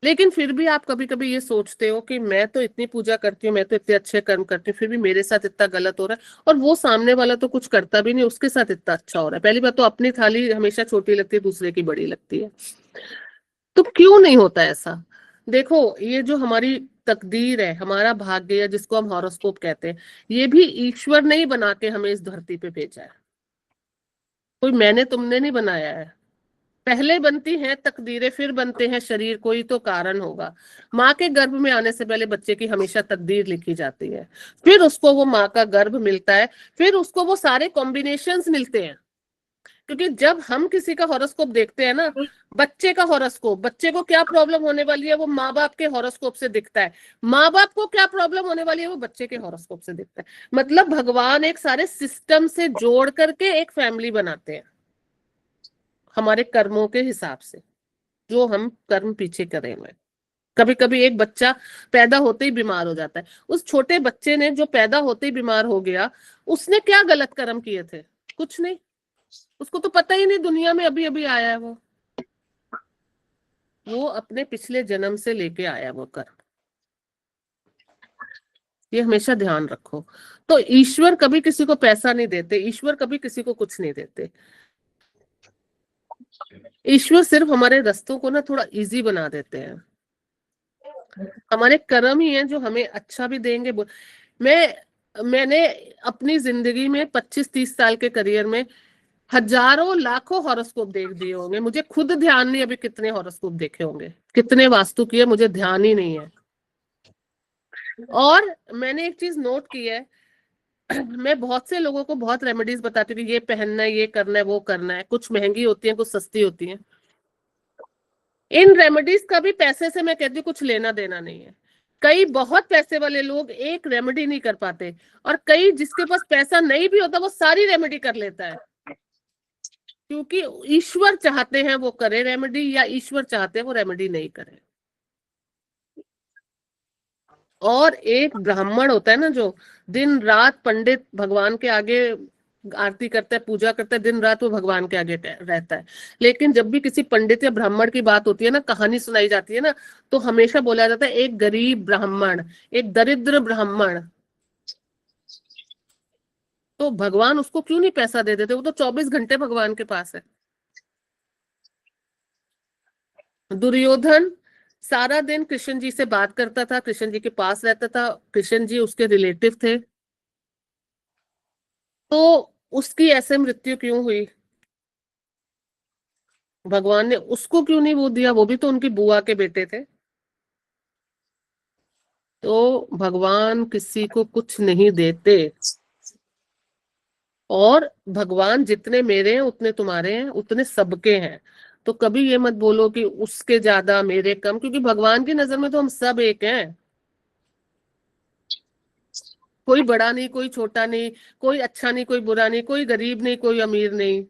Speaker 1: लेकिन फिर भी आप कभी कभी ये सोचते हो कि मैं तो इतनी पूजा करती हूँ, मैं तो इतने अच्छे कर्म करती हूँ, फिर भी मेरे साथ इतना गलत हो रहा है, और वो सामने वाला तो कुछ करता भी नहीं, उसके साथ इतना अच्छा हो रहा है। पहली बात तो अपनी थाली हमेशा छोटी लगती है, दूसरे की बड़ी लगती है। तो क्यों नहीं होता ऐसा? देखो, ये जो हमारी तकदीर है, हमारा भाग्य है, जिसको हम हॉरोस्कोप कहते हैं, ये भी ईश्वर ने ही बना के हमें इस धरती पे भेजा है। कोई मैंने तुमने नहीं बनाया है। पहले बनती हैं तकदीरें, फिर बनते हैं शरीर, कोई तो कारण होगा। माँ के गर्भ में आने से पहले बच्चे की हमेशा तकदीर लिखी जाती है, फिर उसको वो माँ का गर्भ मिलता है, फिर उसको वो सारे कॉम्बिनेशंस मिलते हैं। क्योंकि जब हम किसी का हॉरोस्कोप देखते हैं ना, बच्चे का हॉरोस्कोप, बच्चे को क्या प्रॉब्लम होने वाली है वो माँ बाप के हॉरोस्कोप से दिखता है, माँ बाप को क्या प्रॉब्लम होने वाली है वो बच्चे के हॉरोस्कोप से दिखता है। मतलब भगवान एक सारे सिस्टम से जोड़ करके एक फैमिली बनाते हैं, हमारे कर्मों के हिसाब से, जो हम कर्म पीछे करेंगे। कभी कभी एक बच्चा पैदा होते ही बीमार हो जाता है, उस छोटे बच्चे ने जो पैदा होते ही बीमार हो गया, उसने क्या गलत कर्म किए थे? कुछ नहीं, उसको तो पता ही नहीं, दुनिया में अभी अभी आया है वो अपने पिछले जन्म से लेके आया वो कर्म। ये हमेशा ध्यान रखो। तो ईश्वर कभी किसी को पैसा नहीं देते, ईश्वर कभी किसी को कुछ नहीं देते। ईश्वर सिर्फ हमारे रास्तों को ना थोड़ा इजी बना देते हैं। हमारे कर्म ही हैं जो हमें अच्छा भी देंगे। मैंने अपनी जिंदगी में 25-30 साल के करियर में हजारों लाखों हॉरोस्कोप देख दिए होंगे, मुझे खुद ध्यान नहीं अभी कितने हॉरोस्कोप देखे होंगे, कितने वास्तु किए, मुझे ध्यान ही नहीं है। और मैंने एक चीज नोट की है, मैं बहुत से लोगों को बहुत रेमेडीज बताती हूँ कि ये पहनना है, ये करना है, वो करना है, कुछ महंगी होती है, कुछ सस्ती होती है। इन रेमेडीज का भी पैसे से मैं कहती हूँ कुछ लेना देना नहीं है। कई बहुत पैसे वाले लोग एक रेमेडी नहीं कर पाते, और कई जिसके पास पैसा नहीं भी होता वो सारी रेमेडी कर लेता है, क्योंकि ईश्वर चाहते हैं वो करे रेमेडी, या ईश्वर चाहते हैं वो रेमेडी नहीं करे। और एक ब्राह्मण होता है ना, जो दिन रात पंडित भगवान के आगे आरती करता है, पूजा करता है, दिन रात वो भगवान के आगे रहता है, लेकिन जब भी किसी पंडित या ब्राह्मण की बात होती है ना, कहानी सुनाई जाती है ना, तो हमेशा बोला जाता है एक गरीब ब्राह्मण, एक दरिद्र ब्राह्मण। तो भगवान उसको क्यों नहीं पैसा दे देते? वो तो 24 घंटे भगवान के पास है। दुर्योधन सारा दिन कृष्ण जी से बात करता था, कृष्ण जी के पास रहता था, कृष्ण जी उसके रिलेटिव थे, तो उसकी ऐसे मृत्यु क्यों हुई? भगवान ने उसको क्यों नहीं वो दिया? वो भी तो उनकी बुआ के बेटे थे। तो भगवान किसी को कुछ नहीं देते, और भगवान जितने मेरे हैं उतने तुम्हारे हैं, उतने सबके हैं। तो कभी ये मत बोलो कि उसके ज्यादा मेरे कम, क्योंकि भगवान की नजर में तो हम सब एक हैं। कोई बड़ा नहीं, कोई छोटा नहीं, कोई अच्छा नहीं, कोई बुरा नहीं, कोई गरीब नहीं, कोई अमीर नहीं।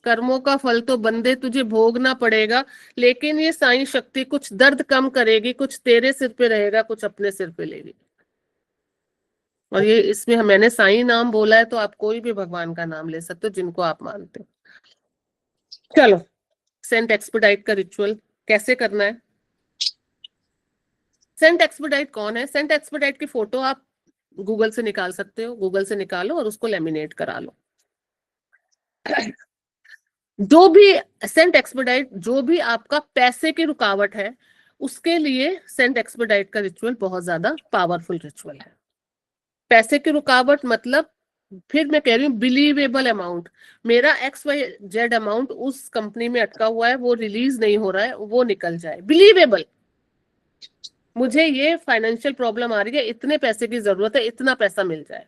Speaker 1: कर्मों का फल तो बंदे तुझे भोगना पड़ेगा, लेकिन ये साईं शक्ति कुछ दर्द कम करेगी, कुछ तेरे सिर पे रहेगा, कुछ अपने सिर पे लेगी। और ये इसमें मैंने साईं नाम बोला है, तो आप कोई भी भगवान का नाम ले सकते हो जिनको आप मानते हो। चलो, सेंट एक्सपेडाइट का रिचुअल कैसे करना है। सेंट एक्सपेडाइट कौन है? सेंट एक्सपेडाइट की फोटो आप गूगल से निकाल सकते हो, गूगल से निकालो और उसको लेमिनेट करा लो। जो भी सेंट एक्सपेडाइट, जो भी आपका पैसे की रुकावट है, उसके लिए सेंट एक्सपेडाइट का रिचुअल बहुत ज्यादा पावरफुल रिचुअल है। पैसे की रुकावट मतलब, फिर मैं कह रही हूँ, बिलीवेबल अमाउंट। मेरा XYZ अमाउंट उस कंपनी में अटका हुआ है, वो रिलीज नहीं हो रहा है, वो निकल जाए। बिलीवेबल, मुझे ये फाइनेंशियल प्रॉब्लम आ रही है, इतने पैसे की जरूरत है, इतना पैसा मिल जाए।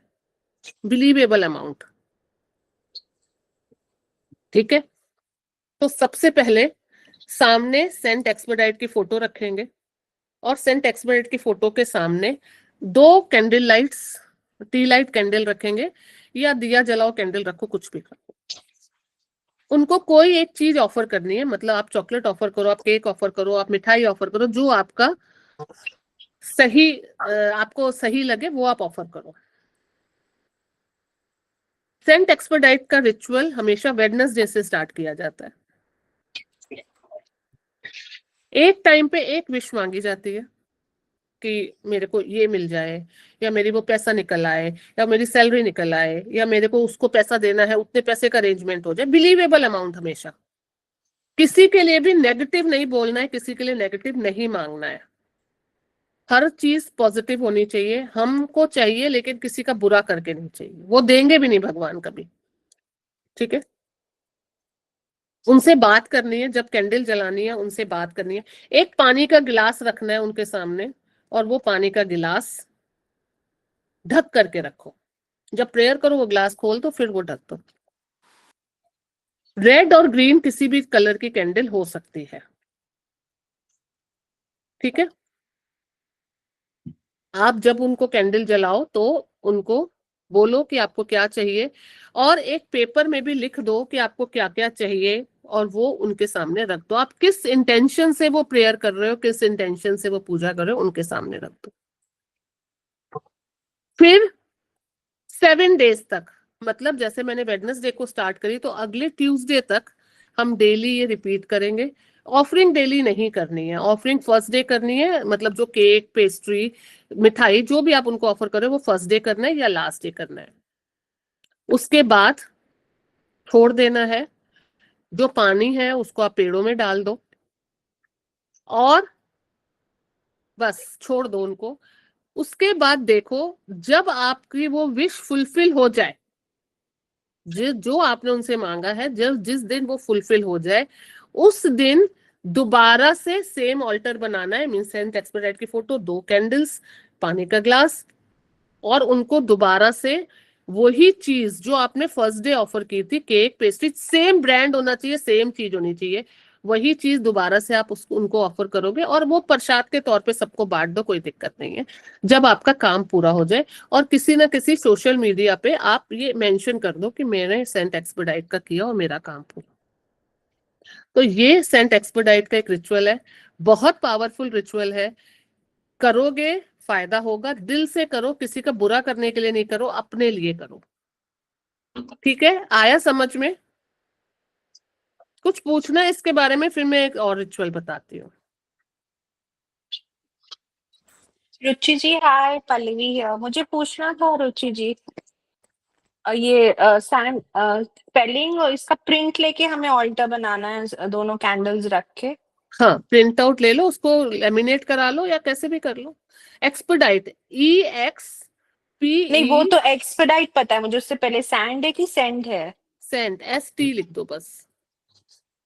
Speaker 1: बिलीवेबल अमाउंट, ठीक है। तो सबसे पहले सामने सेंट एक्सपेडाइट की फोटो रखेंगे, और सेंट एक्सपेडाइट की फोटो के सामने 2 candle lights, T light candle रखेंगे, या दिया जलाओ कैंडल रखो, कुछ भी करो। उनको कोई एक चीज ऑफर करनी है, मतलब आप चॉकलेट ऑफर करो, आप केक ऑफर करो, आप मिठाई ऑफर करो, जो आपका सही आपको सही लगे वो आप ऑफर करो। सेंट एक्सपेडाइट का रिचुअल हमेशा वेडनेसडे से स्टार्ट किया जाता है। एक टाइम पे एक विश मांगी जाती है कि मेरे को ये मिल जाए, या मेरी वो पैसा निकल आए, या मेरी सैलरी निकल आए, या मेरे को उसको पैसा देना है, उतने पैसे का अरेंजमेंट हो जाए। बिलीवेबल अमाउंट हमेशा। किसी के लिए भी नेगेटिव नहीं बोलना है, किसी के लिए नेगेटिव नहीं मांगना है। हर चीज पॉजिटिव होनी चाहिए, हमको चाहिए, लेकिन किसी का बुरा करके नहीं चाहिए। वो देंगे भी नहीं भगवान कभी, ठीक है। उनसे बात करनी है, जब कैंडल जलानी है उनसे बात करनी है। एक पानी का गिलास रखना है उनके सामने, और वो पानी का गिलास ढक करके रखो। जब प्रेयर करो वो ग्लास खोल दो, फिर वो ढक दो। रेड और ग्रीन किसी भी कलर की कैंडल हो सकती है, ठीक है। आप जब उनको कैंडल जलाओ तो उनको बोलो कि आपको क्या चाहिए, और एक पेपर में भी लिख दो कि आपको क्या क्या चाहिए, और वो उनके सामने रख दो। आप किस इंटेंशन से वो प्रेयर कर रहे हो, किस इंटेंशन से वो पूजा कर रहे हो, उनके सामने रख दो। फिर 7 डेज तक, मतलब जैसे मैंने वेडनेसडे को स्टार्ट करी, तो अगले ट्यूसडे तक हम डेली ये रिपीट करेंगे। ऑफरिंग डेली नहीं करनी है, ऑफरिंग फर्स्ट डे करनी है। मतलब जो केक, पेस्ट्री, मिठाई, जो भी आप उनको ऑफर करो, वो फर्स्ट डे करना है या लास्ट डे करना है। उसके बाद छोड़ देना है। जो पानी है उसको आप पेड़ों में डाल दो, और बस छोड़ दो उनको। उसके बाद देखो, जब आपकी वो विश फुलफिल हो जाए, जो आपने उनसे मांगा है, जब जिस दिन वो फुलफिल हो जाए, उस दिन दोबारा से सेम ऑल्टर बनाना है। मीन सेंट एक्सपेडाइट की फोटो, 2 कैंडल्स, पानी का ग्लास, और उनको दोबारा से वही चीज जो आपने फर्स्ट डे ऑफर की थी, केक, पेस्ट्री, सेम ब्रांड होना चाहिए, सेम चीज होनी चाहिए, वही चीज दोबारा से आप उसको उनको ऑफर करोगे, और वो प्रसाद के तौर पे सबको बांट दो, कोई दिक्कत नहीं है, जब आपका काम पूरा हो जाए। और किसी ना किसी सोशल मीडिया पे आप ये मेंशन कर दो कि मैंने सेंट एक्सपेडाइट का किया और मेरा काम पूरा। तो ये सेंट एक्सपेडाइट का एक रिचुअल है, बहुत पावरफुल रिचुअल है। करोगे फायदा होगा, दिल से करो, किसी का बुरा करने के लिए नहीं करो, अपने लिए करो, ठीक है। आया समझ में? कुछ पूछना है इसके बारे में, फिर मैं एक और रिचुअल बताती हूँ।
Speaker 2: रुचि जी, हाय, पल्लवी है। मुझे पूछना था रुचि जी, ये स्पेलिंग और इसका प्रिंट लेके हमें ऑल्टर बनाना है, दोनों कैंडल्स रख के।
Speaker 1: हाँ, प्रिंट आउट ले लो, उसको लेमिनेट करा लो, या कैसे भी कर लो। एक्सपेडाइट, EXP,
Speaker 2: नहीं, वो तो एक्सपेडाइट पता है मुझे, उससे पहले सैंड है कि सेंड है?
Speaker 1: सेंट, ST लिख दो बस।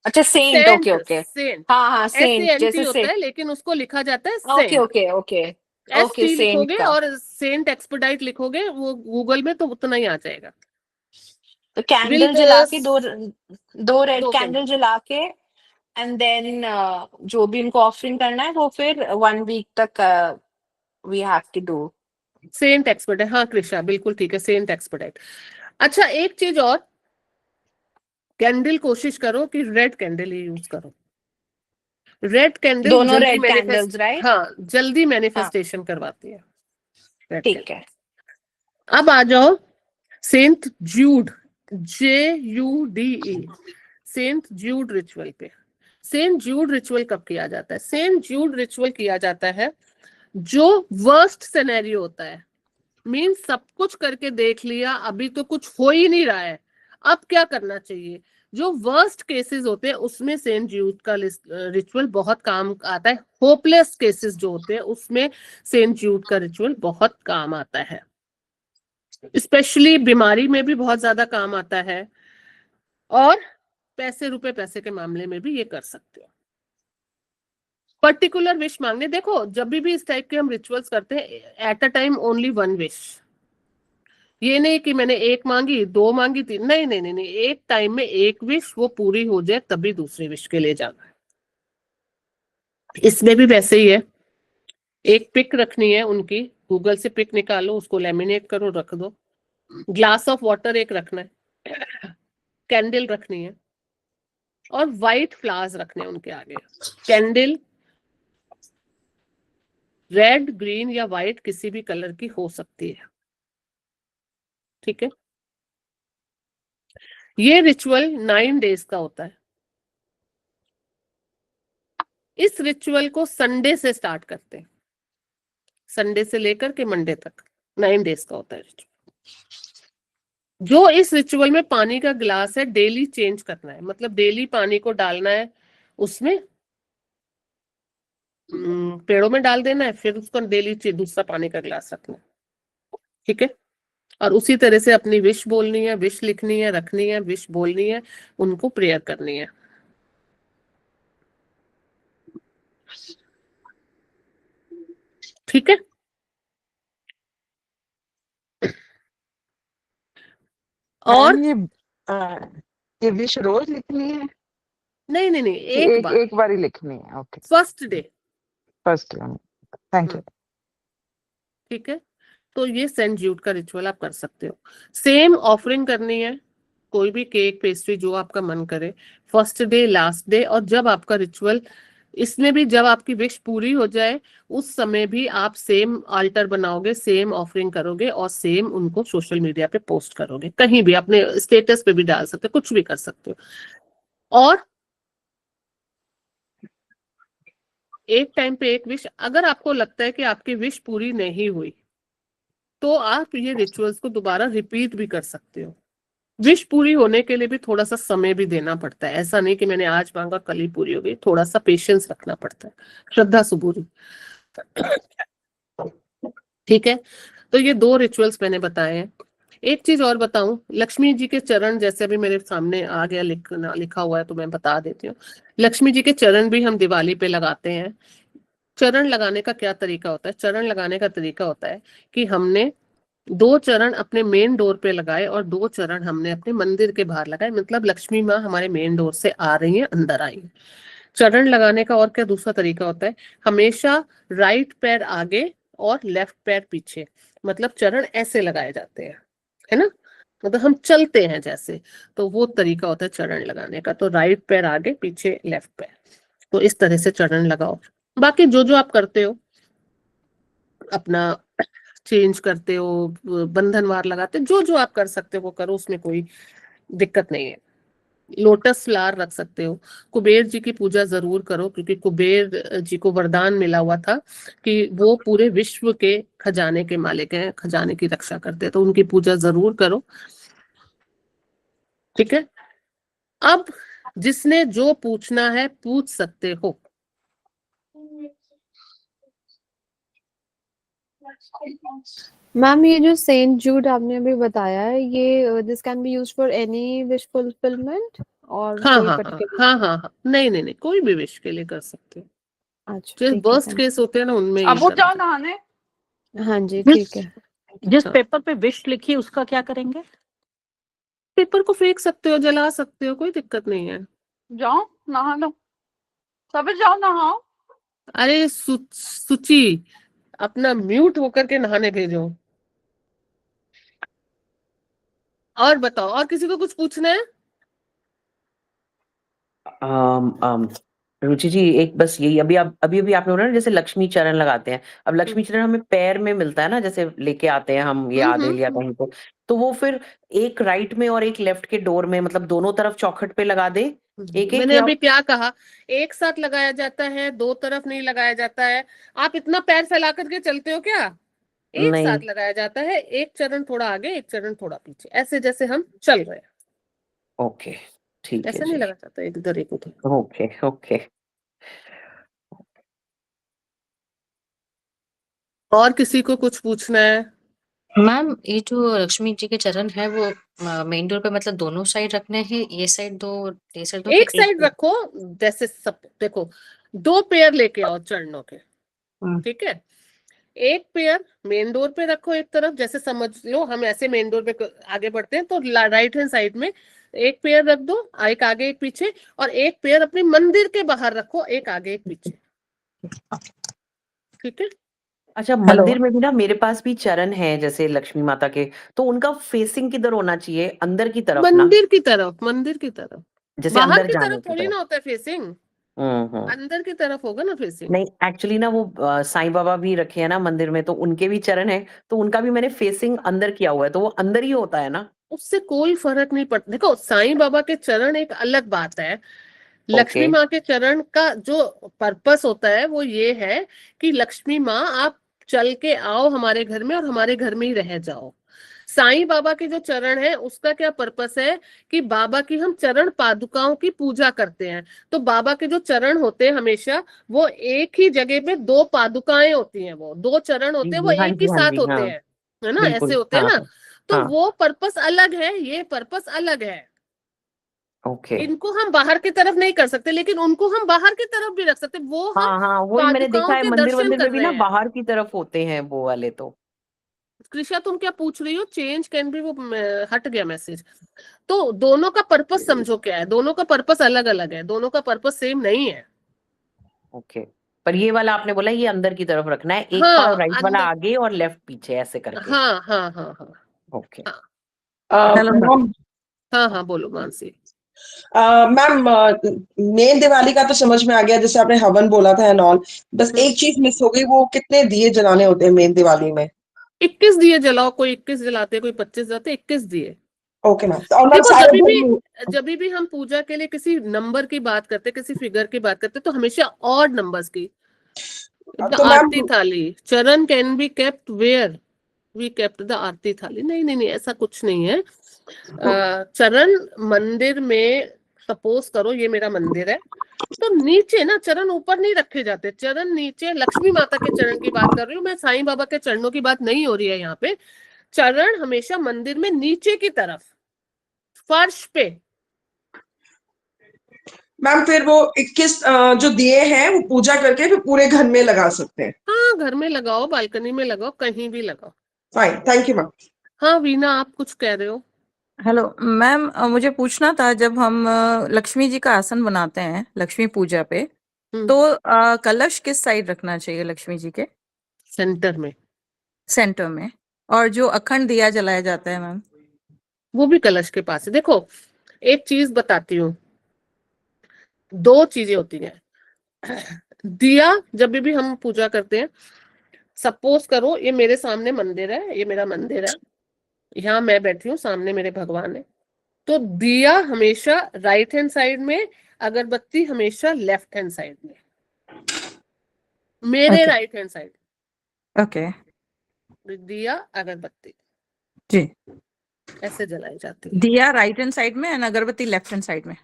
Speaker 2: अच्छा, सेंट, ओके ओके,
Speaker 1: सेंट,
Speaker 2: हाँ हाँ, सेंट
Speaker 1: SANT
Speaker 2: जैसे
Speaker 1: होता है, लेकिन उसको लिखा जाता है
Speaker 2: okay
Speaker 1: saint.
Speaker 2: Okay okay okay,
Speaker 1: ST
Speaker 2: saint
Speaker 1: लिखोगे
Speaker 2: का।
Speaker 1: और सेंट एक्सपेडाइट लिखोगे, वो गूगल में तो उतना ही आ जाएगा।
Speaker 2: तो कैंडल जला के, दो रेड कैंडल जला के, एंड देन जो भी उनको ऑफरिंग करना है वो फिर 1 वीक तक we have to do.
Speaker 1: Saint expedite, हाँ कृषा बिल्कुल ठीक है, सेंट एक्सपेडाइट। अच्छा, एक चीज और, कैंडल कोशिश करो कि रेड कैंडल ही यूज करो। रेड कैंडल
Speaker 2: दोनों
Speaker 1: जल्दी
Speaker 2: रेड
Speaker 1: मैनिफेस्ट,
Speaker 2: कैंडल्स, राइट?
Speaker 1: हाँ जल्दी मैनिफेस्टेशन करवाती है रेड
Speaker 2: ठीक
Speaker 1: कैंडल।
Speaker 2: है।
Speaker 1: अब आ जाओ saint Jude, JUDE, saint Jude ritual पे। सेंट ज्यूड रिचुअल कब किया जाता है? सेंट ज्यूड रिचुअल किया जाता है जो वर्स्ट सिनेरियो होता है, मीन सब कुछ करके देख लिया, अभी तो कुछ हो ही नहीं रहा है, अब क्या करना चाहिए। जो वर्स्ट केसेस होते हैं उसमें सेंट ज्यूड का रिचुअल बहुत काम आता है। होपलेस केसेस जो होते हैं उसमें सेंट ज्यूड का रिचुअल बहुत काम आता है, स्पेशली बीमारी में भी बहुत ज्यादा काम आता है, और रुपए पैसे के मामले में भी ये कर सकते हो। पर्टिकुलर विश मांगने, देखो जब भी इस टाइप के हम रिचुअल्स करते हैं, at a time only one wish. ये नहीं कि मैंने एक मांगी, दो मांगी, तीन, नहीं नहीं नहीं नहीं, एक टाइम में एक विश वो पूरी हो जाए तभी दूसरी विश के लिए जाना है। इसमें भी वैसे ही है, एक पिक रखनी है उनकी, गूगल से पिक निकालो, उसको लेमिनेट करो, रख दो। ग्लास ऑफ वाटर एक रखना है, कैंडल रखनी है, और व्हाइट फ्लावर्स रखने हैं उनके आगे। कैंडल रेड, ग्रीन या व्हाइट किसी भी कलर की हो सकती है, ठीक है। ये रिचुअल 9 डेज का होता है। इस रिचुअल को संडे से स्टार्ट करते हैं, संडे से लेकर के मंडे तक 9 डेज का होता है रिचुअल। जो इस रिचुअल में पानी का गिलास है डेली चेंज करना है, मतलब डेली पानी को डालना है उसमें, पेड़ों में डाल देना है, फिर उसको डेली दूसरा पानी का गिलास रखना है, ठीक है। और उसी तरह से अपनी विश बोलनी है, विश लिखनी है, रखनी है, विश बोलनी है, उनको प्रेयर करनी है, ठीक है। और
Speaker 12: ये विश रोज लिखनी है?
Speaker 1: नहीं नहीं नहीं,
Speaker 12: कि
Speaker 1: एक बार,
Speaker 12: एक बार ही लिखनी है? Okay,
Speaker 1: first day,
Speaker 12: first. Thank you.
Speaker 1: ठीक है। तो ये सेंट ज्यूड का रिचुअल आप कर सकते हो। सेम ऑफरिंग करनी है, कोई भी केक पेस्ट्री जो आपका मन करे, फर्स्ट डे, लास्ट डे, और जब आपका रिचुअल, इसमें भी जब आपकी विश पूरी हो जाए उस समय भी आप सेम आल्टर बनाओगे, सेम ऑफरिंग करोगे, और सेम उनको सोशल मीडिया पे पोस्ट करोगे, कहीं भी अपने स्टेटस पे भी डाल सकते हो, कुछ भी कर सकते हो। और एक टाइम पे एक विश, अगर आपको लगता है कि आपकी विश पूरी नहीं हुई तो आप ये रिचुअल्स को दोबारा रिपीट भी कर सकते हो। विश पूरी होने के लिए भी थोड़ा सा समय भी देना पड़ता है, ऐसा नहीं कि मैंने आज मांगा कल ही पूरी हो गई, थोड़ा सा पेशेंस रखना पड़ता है, श्रद्धा सुबूरी, ठीक है। तो ये 2 रिचुअल्स मैंने बताए हैं। एक चीज और बताऊं, लक्ष्मी जी के चरण, जैसे अभी मेरे सामने आ गया लिखा हुआ है तो मैं बता देती हूँ। लक्ष्मी जी के चरण भी हम दिवाली पे लगाते हैं। चरण लगाने का क्या तरीका होता है? चरण लगाने का तरीका होता है कि हमने 2 चरण अपने मेन डोर पे लगाए और 2 चरण हमने अपने मंदिर के बाहर लगाए, मतलब लक्ष्मी माँ हमारे मेन डोर से आ रही है, अंदर आई है। चरण लगाने का और क्या दूसरा तरीका होता है? हमेशा राइट पैर आगे और लेफ्ट पैर पीछे, मतलब चरण ऐसे लगाए जाते हैं, है ना, मतलब हम चलते हैं जैसे, तो वो तरीका होता है चरण लगाने का। तो राइट पैर आगे, पीछे लेफ्ट पैर, तो इस तरह से चरण लगाओ। बाकी जो जो आप करते हो, अपना चेंज करते हो, बंधनवार लगाते हो, जो जो आप कर सकते हो वो करो, उसमें कोई दिक्कत नहीं है। लोटस फ्लावर रख सकते हो। कुबेर जी की पूजा जरूर करो, क्योंकि कुबेर जी को वरदान मिला हुआ था कि वो पूरे विश्व के खजाने के मालिक हैं, खजाने की रक्षा करते हैं, तो उनकी पूजा जरूर करो, ठीक है। अब जिसने जो पूछना है पूछ सकते हो।
Speaker 5: मैम ये जो सेंट जूड आपने अभी बताया है, ये this can be used for any wish fulfilment और
Speaker 1: हाँ
Speaker 5: कोई
Speaker 1: हाँ हाँ
Speaker 5: पर्टिकुलर?
Speaker 1: हाँ हाँ हाँ, नहीं नहीं नहीं, कोई भी विश के लिए कर सकते हो।
Speaker 5: अच्छा
Speaker 1: जो
Speaker 5: ठीक है,
Speaker 1: वर्स्ट
Speaker 5: थैंक
Speaker 1: केस होते हैं ना उनमें
Speaker 8: अब
Speaker 1: ये
Speaker 8: वो
Speaker 1: करना
Speaker 8: जाओ
Speaker 1: चाहिए।
Speaker 8: नहाने।
Speaker 5: यू। हाँ जी
Speaker 13: जिस
Speaker 5: ठीक है।
Speaker 13: जिस
Speaker 1: हाँ,
Speaker 13: पेपर पे विश लिखी उसका क्या करेंगे?
Speaker 1: पेपर को फेंक सकते हो, जला सकते हो, कोई दिक्कत नहीं है।
Speaker 8: जाओ नहा लो, सभी जाओ नहाओ।
Speaker 1: अरे सुचि, अपना म्यूट होकर के नहाने भेजो। और बताओ, और किसी को कुछ पूछना है?
Speaker 14: रुचि जी, एक बस यही, अभी अभी आपने बोला ना जैसे लक्ष्मी चरण लगाते हैं, अब लक्ष्मी चरण हमें पैर में मिलता है ना, जैसे लेके आते हैं हम ये आदिल या कहीं पे, तो वो फिर एक राइट में और एक लेफ्ट के डोर में, मतलब दोनों तरफ चौखट पे लगा दे एक एक,
Speaker 1: मैंने
Speaker 14: या
Speaker 1: अभी क्या कहा, एक साथ लगाया जाता है, दो तरफ नहीं लगाया जाता है। आप इतना पैर फैला करके चलते हो क्या? एक
Speaker 14: नहीं?
Speaker 1: साथ लगाया जाता है, एक चरण थोड़ा आगे, एक चरण थोड़ा पीछे, ऐसे जैसे हम चल रहे हैं,
Speaker 14: ओके, ठीक है
Speaker 1: ऐसे नहीं
Speaker 14: जी,
Speaker 1: लगा जाता एक इधर एक उधर।
Speaker 14: Okay okay.
Speaker 1: और किसी को कुछ पूछना है?
Speaker 6: मैम ये जो लक्ष्मी जी के चरण है वो मेन डोर पे मतलब दोनों साइड रखने हैं, ये साइड दो ये साइड दो,
Speaker 1: एक
Speaker 6: कि
Speaker 1: साइड रखो, जैसे सब देखो, दो पेयर लेके आओ चरणों के, ठीक है? एक पेयर मेन डोर पे रखो एक तरफ, जैसे समझ लो हम ऐसे मेन डोर पे आगे बढ़ते हैं तो राइट हैंड साइड में एक पेयर रख दो, एक आगे एक पीछे, और एक पेयर अपने मंदिर के बाहर रखो, एक आगे एक पीछे, ठीक है?
Speaker 14: अच्छा, मंदिर में भी ना मेरे पास भी चरण है जैसे लक्ष्मी माता के, तो उनका फेसिंग किधर होना चाहिए? अंदर की तरफ ना?
Speaker 1: मंदिर की तरफ, मंदिर की तरफ,
Speaker 14: जैसे
Speaker 1: बाहर
Speaker 14: अंदर
Speaker 1: की
Speaker 14: जाने
Speaker 1: तरफ
Speaker 14: की
Speaker 1: थोड़ी
Speaker 14: तरफ?
Speaker 1: ना होता है फेसिंग,
Speaker 14: हम्म।
Speaker 1: अंदर की तरफ होगा ना फेसिंग।
Speaker 14: नहीं, एक्चुअली ना वो साईं बाबा भी रखे हैं ना मंदिर में, तो उनके भी चरण है, तो उनका भी मैंने फेसिंग अंदर किया हुआ है, तो वो अंदर ही होता है ना?
Speaker 1: उससे कोई फर्क नहीं पड़ता। देखो, साईं बाबा के चरण एक अलग बात है, लक्ष्मी
Speaker 14: ओके।
Speaker 1: माँ के चरण का जो पर्पस होता है वो ये है कि लक्ष्मी माँ आप चल के आओ हमारे घर में और हमारे घर में ही रह जाओ। साईं बाबा के जो चरण है उसका क्या पर्पस है कि बाबा की हम चरण पादुकाओं की पूजा करते हैं, तो बाबा के जो चरण होते हैं हमेशा वो एक ही जगह पे दो पादुकाएं होती हैं, वो दो चरण
Speaker 14: जी
Speaker 1: होते हैं, वो
Speaker 14: जी, हाँ
Speaker 1: एक ही
Speaker 14: जी हाँ
Speaker 1: साथ
Speaker 14: जी, हाँ,
Speaker 1: होते हैं, है ना, ऐसे
Speaker 14: बिल्कुल,
Speaker 1: होते हैं
Speaker 14: हाँ
Speaker 1: ना।
Speaker 14: हाँ
Speaker 1: तो
Speaker 14: हाँ।
Speaker 1: वो पर्पस अलग है, ये पर्पस अलग है।
Speaker 14: ओके।
Speaker 1: इनको हम बाहर की तरफ नहीं कर सकते, लेकिन उनको हम बाहर की तरफ भी रख सकते, वो हम
Speaker 14: हाँ हाँ, वही मैंने देखा
Speaker 1: पादुकाओं
Speaker 14: है,
Speaker 1: के
Speaker 14: मंदिर
Speaker 1: दर्शन
Speaker 14: मंदिर
Speaker 1: कर
Speaker 14: में भी
Speaker 1: रहे
Speaker 14: ना
Speaker 1: हैं।
Speaker 14: बाहर की तरफ होते हैं वो वाले तो।
Speaker 1: कृषा, तुम क्या पूछ रही हो? चेंज कैन बी, वो हट गया मैसेज। तो दोनों का पर्पस समझो क्या है, दोनों का पर्पस अलग अलग है, दोनों का पर्पस सेम नहीं है।
Speaker 14: ओके, पर ये वाला आपने बोला ये अंदर की तरफ रखना है, एक पाव
Speaker 1: हाँ,
Speaker 14: राइट वाला
Speaker 1: अंदर,
Speaker 14: आगे और लेफ्ट पीछे ऐसे करके।
Speaker 1: हाँ हाँ हाँ हाँ
Speaker 14: ओके।
Speaker 1: हाँ।
Speaker 3: Hello ma'am.
Speaker 1: हाँ हाँ, बोलो मानसी।
Speaker 3: मैम, मेन दिवाली का तो समझ में आ गया, जैसे आपने हवन बोला था एंड ऑल, बस एक चीज मिस हो गई, वो कितने दिए जलाने होते हैं मेन दिवाली में?
Speaker 1: 21 दिए जलाओ, कोई 21 जलाते, कोई 25 जलाते, 21 दिए।
Speaker 3: ओके मैम, और मैम
Speaker 1: देखो,
Speaker 3: सारे दिन
Speaker 1: जब भी हम पूजा के लिए किसी नंबर की बात करते, किसी फिगर की बात करते, तो हमेशा ऑड नंबर्स की। द
Speaker 3: तो ma'am
Speaker 1: aarti thali, charan can be kept where we kept the aarti thali, नहीं नहीं नहीं, ऐसा कुछ नहीं है। चरण मंदिर में, सपोज करो ये मेरा मंदिर है, तो नीचे ना चरण ऊपर नहीं रखे जाते, चरण नीचे। लक्ष्मी माता के चरण की बात कर रही हूँ मैं, साईं बाबा के चरणों की बात नहीं हो रही है यहाँ पे। चरण हमेशा मंदिर में नीचे की तरफ, फर्श पे।
Speaker 3: मैम फिर वो 21 जो दिए हैं वो पूजा करके फिर पूरे घर में लगा सकते हैं?
Speaker 1: हाँ, घर में लगाओ, बालकनी में लगाओ, कहीं भी लगाओ।
Speaker 3: Fine, thank you ma'am.
Speaker 1: हाँ वीना, आप कुछ कह रहे हो?
Speaker 15: हेलो मैम, मुझे पूछना था, जब हम लक्ष्मी जी का आसन बनाते हैं लक्ष्मी पूजा पे, तो कलश किस साइड रखना चाहिए लक्ष्मी जी के?
Speaker 1: सेंटर में।
Speaker 15: सेंटर में। और जो अखंड दिया जलाया जाता है मैम?
Speaker 1: वो भी कलश के पास है। देखो, एक चीज बताती हूँ, दो चीजें होती हैं। दिया जब भी हम पूजा करते हैं, सपोज करो ये मेरे सामने मंदिर है, ये मेरा मंदिर है, यहाँ मैं बैठी हूँ, सामने मेरे भगवान है, तो दिया हमेशा राइट हैंड साइड में, अगरबत्ती हमेशा लेफ्ट हैंड साइड में, मेरे
Speaker 15: okay
Speaker 1: right hand side.
Speaker 15: Okay
Speaker 1: दिया अगरबत्ती
Speaker 15: जी।
Speaker 1: ऐसे जलाई जाती है।
Speaker 15: दिया राइट हैंड साइड में एंड अगरबत्ती लेफ्ट हैंड साइड में।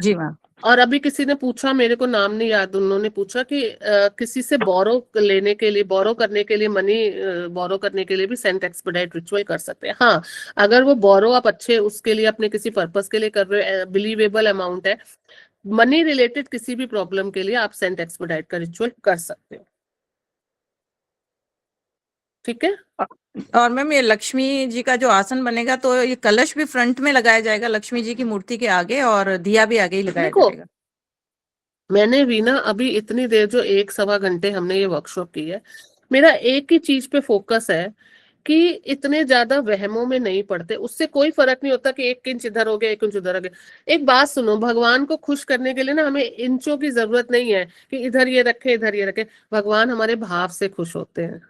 Speaker 15: जी मैम।
Speaker 1: और अभी किसी ने पूछा, मेरे को नाम नहीं याद, उन्होंने पूछा कि किसी से बोरो लेने के लिए, बोरो करने के लिए, मनी बोरो करने के लिए भी सेंट एक्सपेडाइट रिचुअल कर सकते हैं। हाँ, अगर वो बोरो आप अच्छे उसके लिए, अपने किसी पर्पस के लिए कर रहे हो, बिलीवेबल अमाउंट है, मनी रिलेटेड किसी भी प्रॉब्लम के लिए आप सेंट एक्सपेडाइट का रिचुअल कर सकते हो, ठीक है?
Speaker 15: और मैम ये लक्ष्मी जी का जो आसन बनेगा, तो ये कलश भी फ्रंट में लगाया जाएगा लक्ष्मी जी की मूर्ति के आगे, और दिया भी आगे ही लगाया
Speaker 1: देखो,
Speaker 15: जाएगा?
Speaker 1: मैंने वीना अभी इतनी देर जो 1 सवा घंटे हमने ये वर्कशॉप की है, मेरा एक ही चीज पे फोकस है कि इतने ज्यादा वहमों में नहीं पड़ते। उससे कोई फर्क नहीं होता कि 1 इंच इधर हो गया 1 इंच उधर हो गया। एक बात सुनो, भगवान को खुश करने के लिए ना हमें इंचों की जरूरत नहीं है कि इधर ये रखे इधर ये रखे। भगवान हमारे भाव से खुश होते हैं।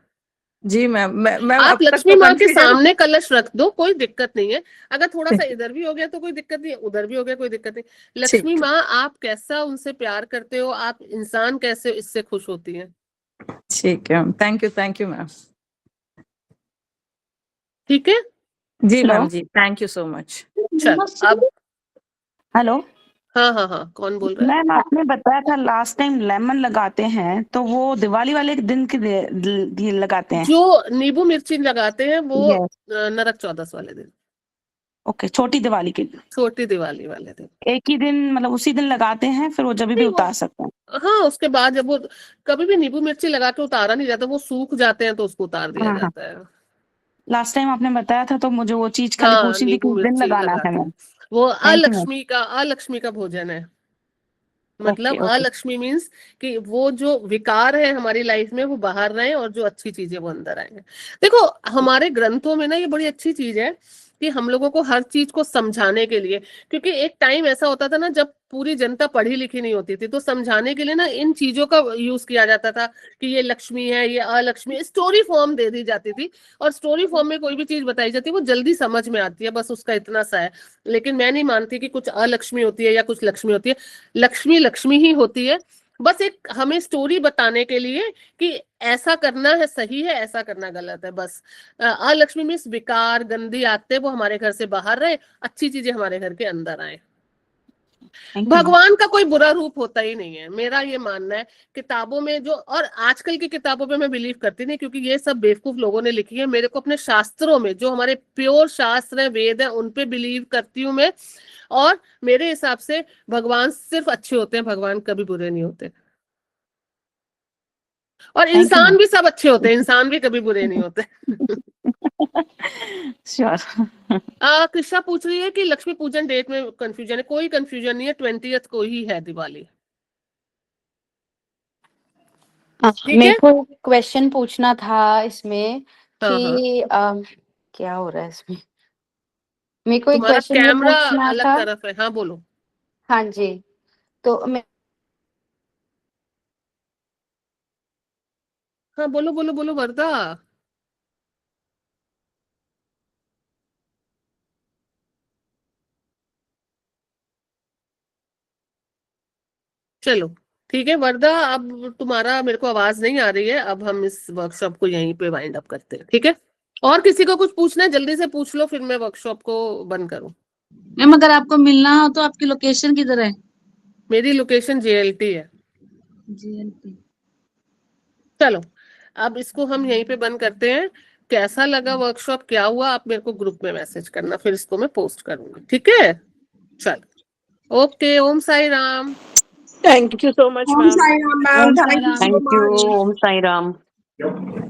Speaker 15: जी मैम
Speaker 1: आप
Speaker 15: अब तक
Speaker 1: लक्ष्मी
Speaker 15: तो
Speaker 1: माँ के
Speaker 15: कंफ्यूजन
Speaker 1: सामने कलश रख दो, कोई दिक्कत नहीं है। अगर थोड़ा सा इधर भी हो गया तो कोई दिक्कत नहीं है, उधर भी हो गया कोई दिक्कत नहीं। लक्ष्मी
Speaker 15: ठीक
Speaker 1: माँ आप कैसा उनसे प्यार करते हो, आप इंसान कैसे इससे खुश होती हैं।
Speaker 15: ठीक है, थैंक यू मैम।
Speaker 1: ठीक है
Speaker 15: जी
Speaker 11: हेलो
Speaker 15: मैम जी, थैंक यू सो मच।
Speaker 1: चल अब
Speaker 11: हेलो
Speaker 1: हाँ कौन बोल रहा है।
Speaker 11: मैम, आपने बताया था लास्ट टाइम लेमन लगाते हैं तो वो दिवाली वाले दिन के लिए लगाते हैं।
Speaker 1: जो नींबू मिर्ची लगाते हैं वो
Speaker 11: यस
Speaker 1: नरक चौदस वाले दिन,
Speaker 11: ओके, छोटी दिवाली के दिन
Speaker 1: छोटी दिवाली वाले दिन।
Speaker 11: एक ही दिन, मतलब उसी दिन लगाते हैं, फिर वो जब भी
Speaker 1: नहीं वो
Speaker 11: उतार सकते हैं।
Speaker 1: हाँ, उसके बाद जब वो कभी भी नींबू मिर्ची लगा के उतारा नहीं जाता, वो सूख जाते हैं तो उसको उतार दिया
Speaker 11: हाँ
Speaker 1: जाता है।
Speaker 11: लास्ट टाइम आपने बताया था तो मुझे वो चीज खाली
Speaker 1: हाँ
Speaker 11: पूछनी थी कि
Speaker 1: नींबू
Speaker 11: उस दिन
Speaker 1: मिर्ची
Speaker 11: लगाना है
Speaker 1: लगाते हैं,
Speaker 11: मैम।
Speaker 1: वो
Speaker 11: थैंक यू मैम।
Speaker 1: अलक्ष्मी का भोजन है।
Speaker 11: ओके
Speaker 1: मतलब
Speaker 11: ओके
Speaker 1: अलक्ष्मी मीन्स कि वो जो विकार है हमारी लाइफ में वो बाहर रहे और जो अच्छी चीजें वो अंदर आए। देखो हमारे ग्रंथों में ना ये बड़ी अच्छी चीज है कि हम लोगों को हर चीज को समझाने के लिए, क्योंकि एक टाइम ऐसा होता था ना जब पूरी जनता पढ़ी लिखी नहीं होती थी, तो समझाने के लिए ना इन चीजों का यूज किया जाता था कि ये लक्ष्मी है ये अलक्ष्मी, स्टोरी फॉर्म दे दी जाती थी। और स्टोरी फॉर्म में कोई भी चीज बताई जाती है वो जल्दी समझ में आती है, बस उसका इतना सा है। लेकिन मैं नहीं मानती कि कुछ अलक्ष्मी होती है या कुछ लक्ष्मी होती है। लक्ष्मी लक्ष्मी ही होती है, बस एक हमें स्टोरी बताने के लिए कि ऐसा करना है सही है, ऐसा करना गलत है। बस अलक्ष्मी मीन्स विकार गंदी आते वो हमारे घर से बाहर रहे, अच्छी चीजें हमारे घर के अंदर आए। भगवान का कोई बुरा रूप होता ही नहीं है, मेरा ये मानना है। किताबों में जो, और आजकल की किताबों पे मैं बिलीव करती नहीं, क्योंकि ये सब बेवकूफ लोगों ने लिखी है। मेरे को अपने शास्त्रों में जो हमारे प्योर शास्त्र है वेद है उन पे बिलीव करती हूँ मैं। और मेरे हिसाब से भगवान सिर्फ अच्छे होते हैं, भगवान कभी बुरे नहीं होते। और
Speaker 11: थैंक यू
Speaker 1: इंसान
Speaker 11: मैम।
Speaker 1: भी सब अच्छे होते हैं, इंसान भी कभी बुरे नहीं होते।
Speaker 11: श्योर।
Speaker 1: कृष्णा पूछ रही है कि लक्ष्मी पूजन डेट में कंफ्यूजन है। कोई कंफ्यूजन नहीं है, 20th को ही है दिवाली। ठीक
Speaker 2: मेरे
Speaker 1: है
Speaker 2: को क्वेश्चन पूछना था इसमें
Speaker 1: हाँ
Speaker 2: कि क्या हो रहा है इसमें। मेरे को एक
Speaker 1: तुम्हारा
Speaker 2: क्वेश्चन ये
Speaker 1: कैमरा
Speaker 2: पूछना
Speaker 1: अलग
Speaker 2: था।
Speaker 1: तरफ है, हाँ बोलो।
Speaker 2: हाँ जी, तो मैं
Speaker 1: हाँ बोलो बोलो बोलो वरदा। चलो ठीक है वरदा, अब तुम्हारा मेरे को आवाज नहीं आ रही है, अब हम इस वर्कशॉप को यहीं पे वाइंड अप करते हैं, ठीक है। और किसी को कुछ पूछना है जल्दी से पूछ लो, फिर मैं वर्कशॉप को बंद करूं।
Speaker 11: मैम अगर आपको मिलना हो तो आपकी लोकेशन किधर है?
Speaker 1: मेरी लोकेशन JLT है।
Speaker 11: जीएलपी।
Speaker 1: चलो अब इसको हम यहीं पे बंद करते हैं। कैसा लगा वर्कशॉप, क्या हुआ, आप मेरे को ग्रुप में मैसेज करना, फिर इसको मैं पोस्ट करूंगी, ठीक है। चलो okay, Om Sai Ram.
Speaker 13: Thank you so much
Speaker 3: Om
Speaker 13: ma'am.
Speaker 3: Sai Ram ma'am,
Speaker 11: Om
Speaker 3: thank you
Speaker 11: Sai
Speaker 3: so
Speaker 14: thank you.
Speaker 3: Much.
Speaker 14: Om Sai Ram.
Speaker 11: Ram.